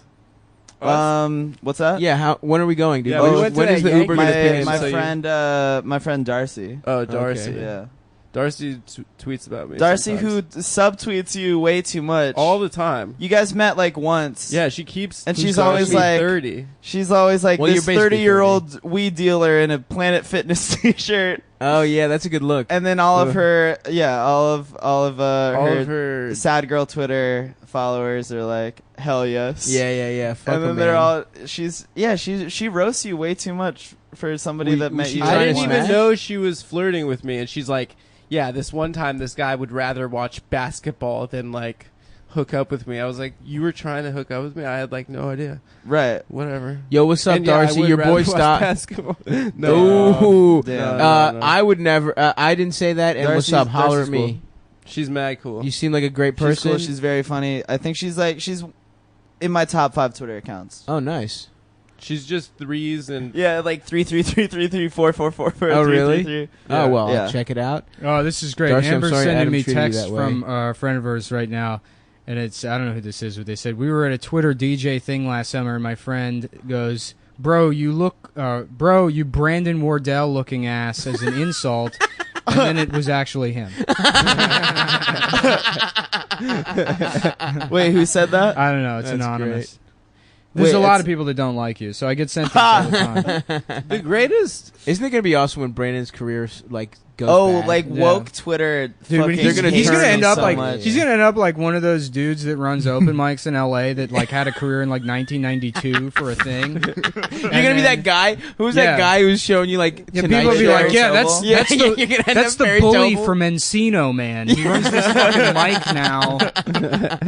What's that? Yeah, when are we going, dude? Yeah, we Oh, went to when that is the Yankee Uber gonna pick game, us my up? so you- friend, my friend Darcy. Oh, Darcy. Okay. Yeah. Darcy tweets about me. Darcy, sometimes. who subtweets you way too much. all the time. You guys met like once. Yeah, she keeps. And who's she's calling always me like- 30. She's always like Well, this you're basically 30-year-old weed dealer in a Planet Fitness t-shirt, Oh yeah, that's a good look. and then all of her, All of her her. sad girl Twitter followers are like, hell yes. Yeah. Fuck And then 'em, they're man. all, she roasts you way too much for somebody Was that met she you. trying I to didn't even smash? know she was flirting with me, and she's like, "Yeah, this one time, this guy would rather watch basketball than like hook up with me." I was like, "You were trying to hook up with me?" I had like no idea. Right. Whatever. Yo, what's up, And yeah, I Darcy? would Your rather boy watch stopped. basketball. Ooh. No, Damn. no. I would never. I didn't say that. And Darcy's- what's up? Holler at Darcy's me. She's mad cool. You seem like a great She's person. cool. She's very funny. I think she's in my top 5 Twitter accounts. Oh, nice. She's just threes and Yeah, like 333334444. Oh, really? 333. Yeah. Oh well, Yeah. check it out. Oh, this is great. Darcy, I'm Amber's sorry sending Adam me treated you texts that way. from a friend of hers right now, and it's, I don't know who this is, but they said, we were at a Twitter DJ thing last summer, and my friend goes, bro, you Brandon Wardell looking ass, as an insult, and then it was actually him. Wait, who said that? I don't know. It's That's anonymous. There's Wait, a lot it's- of people that don't like you, so I get sent things all the time. the greatest. Isn't it gonna be awesome when Brandon's career like goes Oh, bad? like Yeah. woke Twitter. Dude, when fucking They're gonna he's turn gonna him end up so like much. he's gonna end up like one of those dudes that runs open mics in LA that like had a career in like 1992 for a thing. You're gonna be that guy. Who's Yeah. that guy who's showing you like Yeah, Tonight people will be Show? like, yeah, Barry that's Tobel? Yeah, that's you're the gonna end that's up the Barry bully Tobel. from Encino, man. He runs this fucking mic now.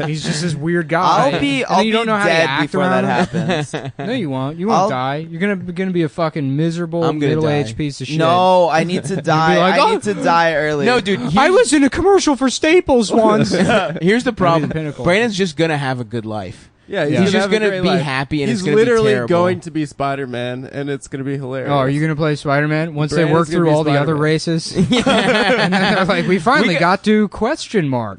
He's just this weird guy. I'll be And then you don't know how to dead act before that around him. happens. No, you won't. You won't I'll- die. You're gonna be a fucking miserable I'm gonna middle-aged die. piece of shit. No, I need to die. like, I "Oh." need to die early. No, dude. I was in a commercial for Staples once. Here's the problem. the pinnacle. Brandon's just gonna have a good life. Yeah, Yeah. He's just have a gonna great be life. happy, and He's it's gonna literally be terrible. going to be Spider-Man, and it's going to be hilarious. Oh, are you gonna play Spider-Man once they Brandon's work gonna through be all the other Spider-Man. races? And then they're like, we finally got to question mark.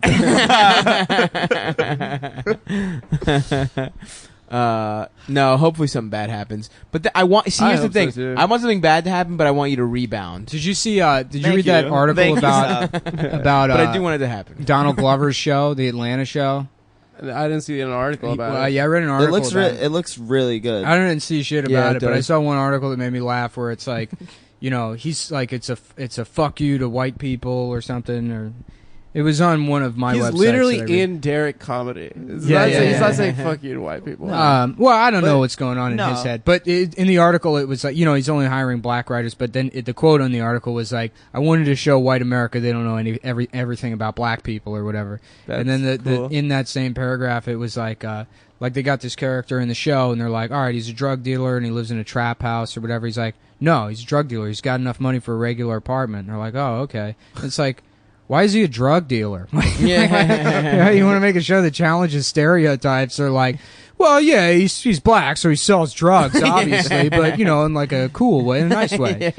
No, hopefully something bad happens. But I want. See, I here's the hope thing. so, too. I want something bad to happen, but I want you to rebound. Did you see? Did you Thank read that you. article Thank you, about about But I do want it to happen. Donald Glover's show, the Atlanta show? I didn't see an article about Well, it. yeah, I read an It article. looks about it. it looks really good. I didn't see shit Yeah, about it it, but I does. saw one article that made me laugh where it's like, you know, he's like, it's a fuck you to white people or something, or It was on one of my He's websites. literally that I read. in Derek comedy. He's Yeah, not yeah, saying, yeah. He's not saying fuck you to white people. Well, I don't know But- what's going on in no. his head, but in the article it was like, he's only hiring black writers. But then the quote on the article was like, "I wanted to show white America they don't know everything about black people or whatever." And then That's cool. in that same paragraph, it was like they got this character in the show, and they're like, "All right, he's a drug dealer and he lives in a trap house or whatever." He's like, "No, he's a drug dealer. He's got enough money for a regular apartment." And they're like, "Oh, okay." And it's like, why is he a drug dealer? Yeah. You want to make a show that challenges stereotypes? Or like, well, yeah, he's black, so he sells drugs, obviously, but in like a cool way, in a nice way.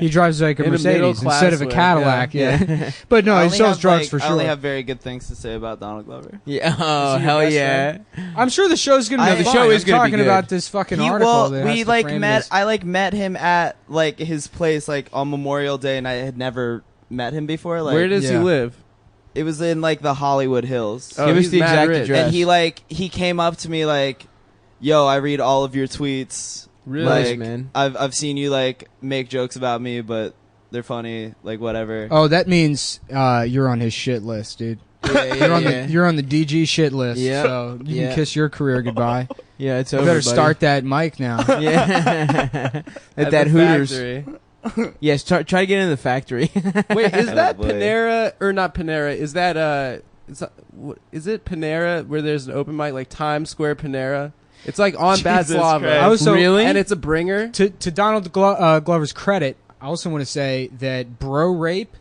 He drives like a In a Mercedes middle-class instead of a way, Cadillac. Yeah, but no, I he only sells have, drugs like, for I only sure. have very good things to say about Donald Glover. Yeah. Oh, Is he your hell best yeah. I'm sure the show's gonna I- be the fine. show is I'm gonna be talking good. about this fucking article. that has We to like frame it met. as- I like met him at like his place like on Memorial Day, and I had never met him before. Like, Where does he Yeah. live? it was in like the Hollywood Hills. Oh, Give us he's the mad exact rich. address. And he came up to me like, "Yo, I read all of your tweets. Really? Nice, Like, man. I've seen you like make jokes about me, but they're funny. Like whatever." Oh, that means you're on his shit list, dude. You're on the DG shit list. Yeah. So you Yeah. can kiss your career goodbye. Yeah, it's You over. better buddy. start that mic now. Yeah. At that the Hooters. factory. Yes, try to get into the factory. Wait, is that boy. Panera or not Panera? Is that is it Panera where there's an open mic like Times Square Panera? It's like on Bad Jesus Slava. Christ. I was so- Really? And it's a bringer. To Donald Glover's credit, I also want to say that bro rape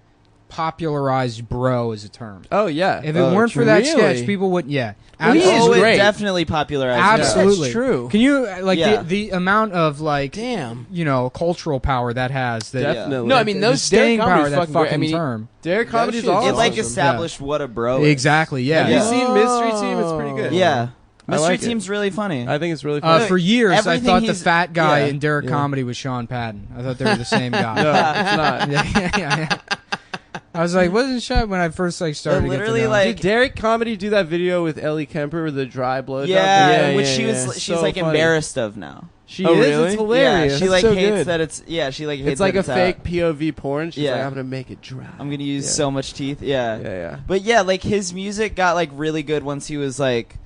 popularized bro as a term. Oh yeah. If it weren't for that really? sketch, people wouldn't. Yeah, Well, he is Oh, it great. definitely popularized. absolutely That's true. Can you like Yeah. the amount of like Damn. cultural power that has? That Definitely. No, I mean the those staying Derek power Comedy's that fucking great. fucking I mean, term. Derek That Comedy's shit's awesome. It like awesome. established what a bro is. Exactly. Yeah. Have you Yeah. seen Mystery Team? It's pretty good. Yeah, I Mystery like it. Team's really funny. I think it's really funny. For years, I Everything thought the he's- fat guy yeah. in Derek Yeah. Comedy was Sean Patton. I thought they were the same guy. No, it's not. yeah. I was like, wasn't Sean when I first like started to get to literally, know him. like- Did Derek Comedy do that video with Ellie Kemper with the dry blowjob? Yeah, Yeah, which yeah, she yeah. was. She's So like funny. embarrassed of now. She Oh, is. really? It's hilarious. Yeah, she That's like so hates good. that it's. Yeah, she like hates It's like that a it's fake out. POV porn. She's Yeah. like, I'm gonna make it dry. I'm gonna use Yeah. so much teeth. Yeah. Yeah. But yeah, like his music got like really good once he was like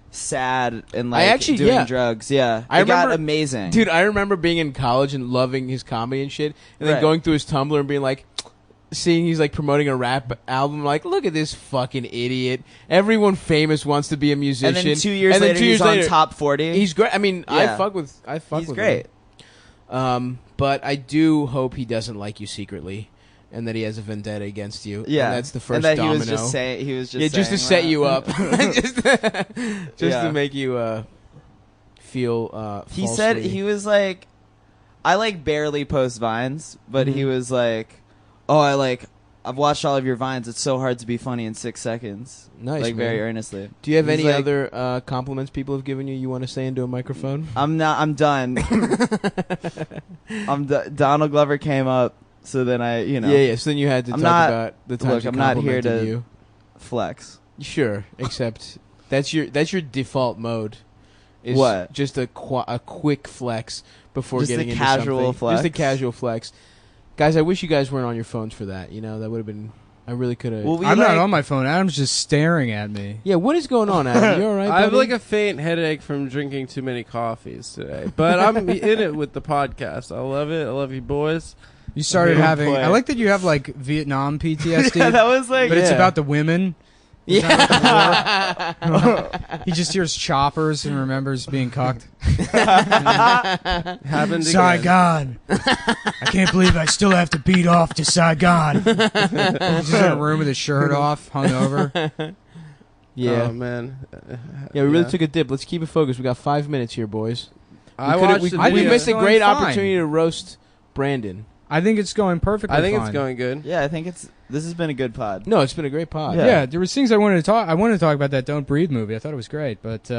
sad and like actually- doing yeah. drugs. Yeah, I it got remember- amazing. Dude, I remember being in college and loving his comedy and shit, and then Right. going through his Tumblr and being like, seeing he's like promoting a rap album, like, look at this fucking idiot. Everyone famous wants to be a musician. and then 2 years And then later, 2 he's years on later, top 40. He's great. I mean, I Yeah. fuck with He's with great. him. But I do hope he doesn't like you secretly, and that he has a vendetta against you. Yeah, and that's the first and that domino. he was just saying. He was just yeah, just to saying set you that. up, just Yeah. to make you feel. He said falsely- he was like, I like barely post vines, but he Mhm. was like, I've watched all of your vines. It's so hard to be funny in 6 seconds. Nice, like man. very earnestly. Do you have He's any like- other compliments people have given you? You want to say into a microphone? I'm done. Donald Glover came up, so then I, Yeah. So then you had to I'm talk not- about the times look, he I'm not here complimented to- you. flex. Sure, except that's your default mode. Is What? Just a quick flex before Just a getting into casual something. flex? Just a casual flex. Guys, I wish you guys weren't on your phones for that. You know, that would have been. I really could have. Well, we I'm like, not on my phone. Adam's just staring at me. Yeah, what is going on, Adam? You all right? I have buddy? like a faint headache from drinking too many coffees today, but I'm in it with the podcast. I love it. I love you boys. You started Good having. boy. I like that you have like Vietnam PTSD, yeah, that was like, but it's yeah. about the women. Yeah. He just hears choppers and remembers being cucked. Happened again. Saigon. I can't believe I still have to beat off to Saigon. He's just in a room with his shirt off, hungover. Yeah. Oh man. Yeah, we really took a dip. Let's keep it focused. We got 5 minutes here, boys. I We coulda- watched we, the I we think video. missed a it's great going fine. opportunity to roast Brandon. I think it's going perfectly. I think fine. it's going good. Yeah, I think this has been a good pod. No, it's been a great pod. Yeah. there was things I wanted to talk. I wanted to talk about that "Don't Breathe" movie. I thought it was great, but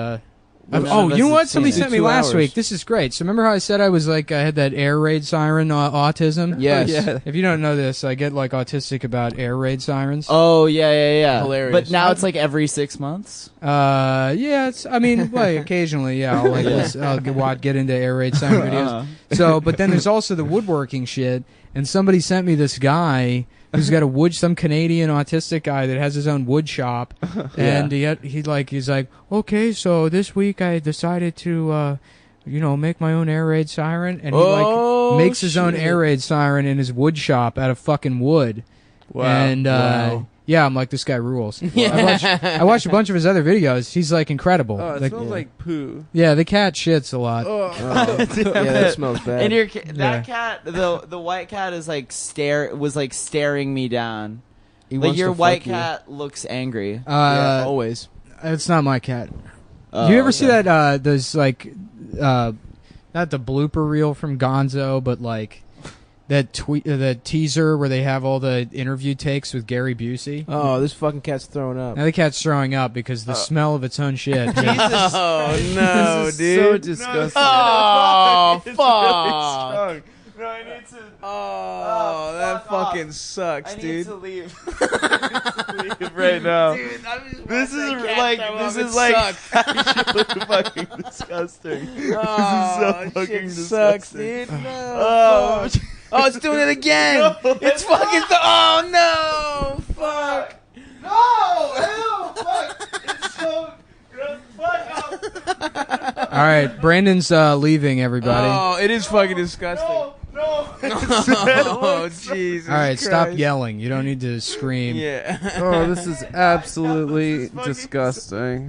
None oh, of us you know have what? seen Somebody it. sent me 2 last hours. week. This is great. So remember how I said I was like I had that air raid siren autism? Yes. Yeah. If you don't know this, I get like autistic about air raid sirens. Oh yeah. Hilarious. But now it's like every 6 months. Yeah, it's. I mean, like occasionally, yeah, I'll get into air raid siren videos. Uh-huh. So, but then there's also the woodworking shit, and somebody sent me this guy who's got some Canadian autistic guy that has his own wood shop, and he's like, okay, so this week I decided to, make my own air raid siren, and he makes his own air raid siren in his wood shop out of fucking wood. Wow. And yeah, I'm like, this guy rules. I watched a bunch of his other videos. He's like incredible. Oh, it smells like poo. Yeah, the cat shits a lot. Yeah, that smells bad. And that cat, the white cat is like staring me down. Like your white cat looks angry. Yeah, always. It's not my cat. Oh, you ever see that? There's like, not the blooper reel from Gonzo, but like that the teaser where they have all the interview takes with Gary Busey. Oh, this fucking cat's throwing up. Now the cat's throwing up because the smell of its own shit. Oh no, This is dude! so disgusting. Oh It's fuck! really strong. No, I need to. Oh, that fuck fucking sucks, I need dude. to leave. I need to leave right now. Dude, This is like actually fucking disgusting. Oh, This is so fucking shit disgusting. sucks, dude. No. Oh, fuck. Oh, it's doing it again. It's fucking. Oh no! Fuck. no! Ew! Fuck! It's so gross. Fuck! All right, Brandon's leaving. Everybody. Oh, it is fucking disgusting. No! Oh, Jesus. All right, stop Christ. yelling. You don't need to scream. Yeah. Oh, this is absolutely disgusting.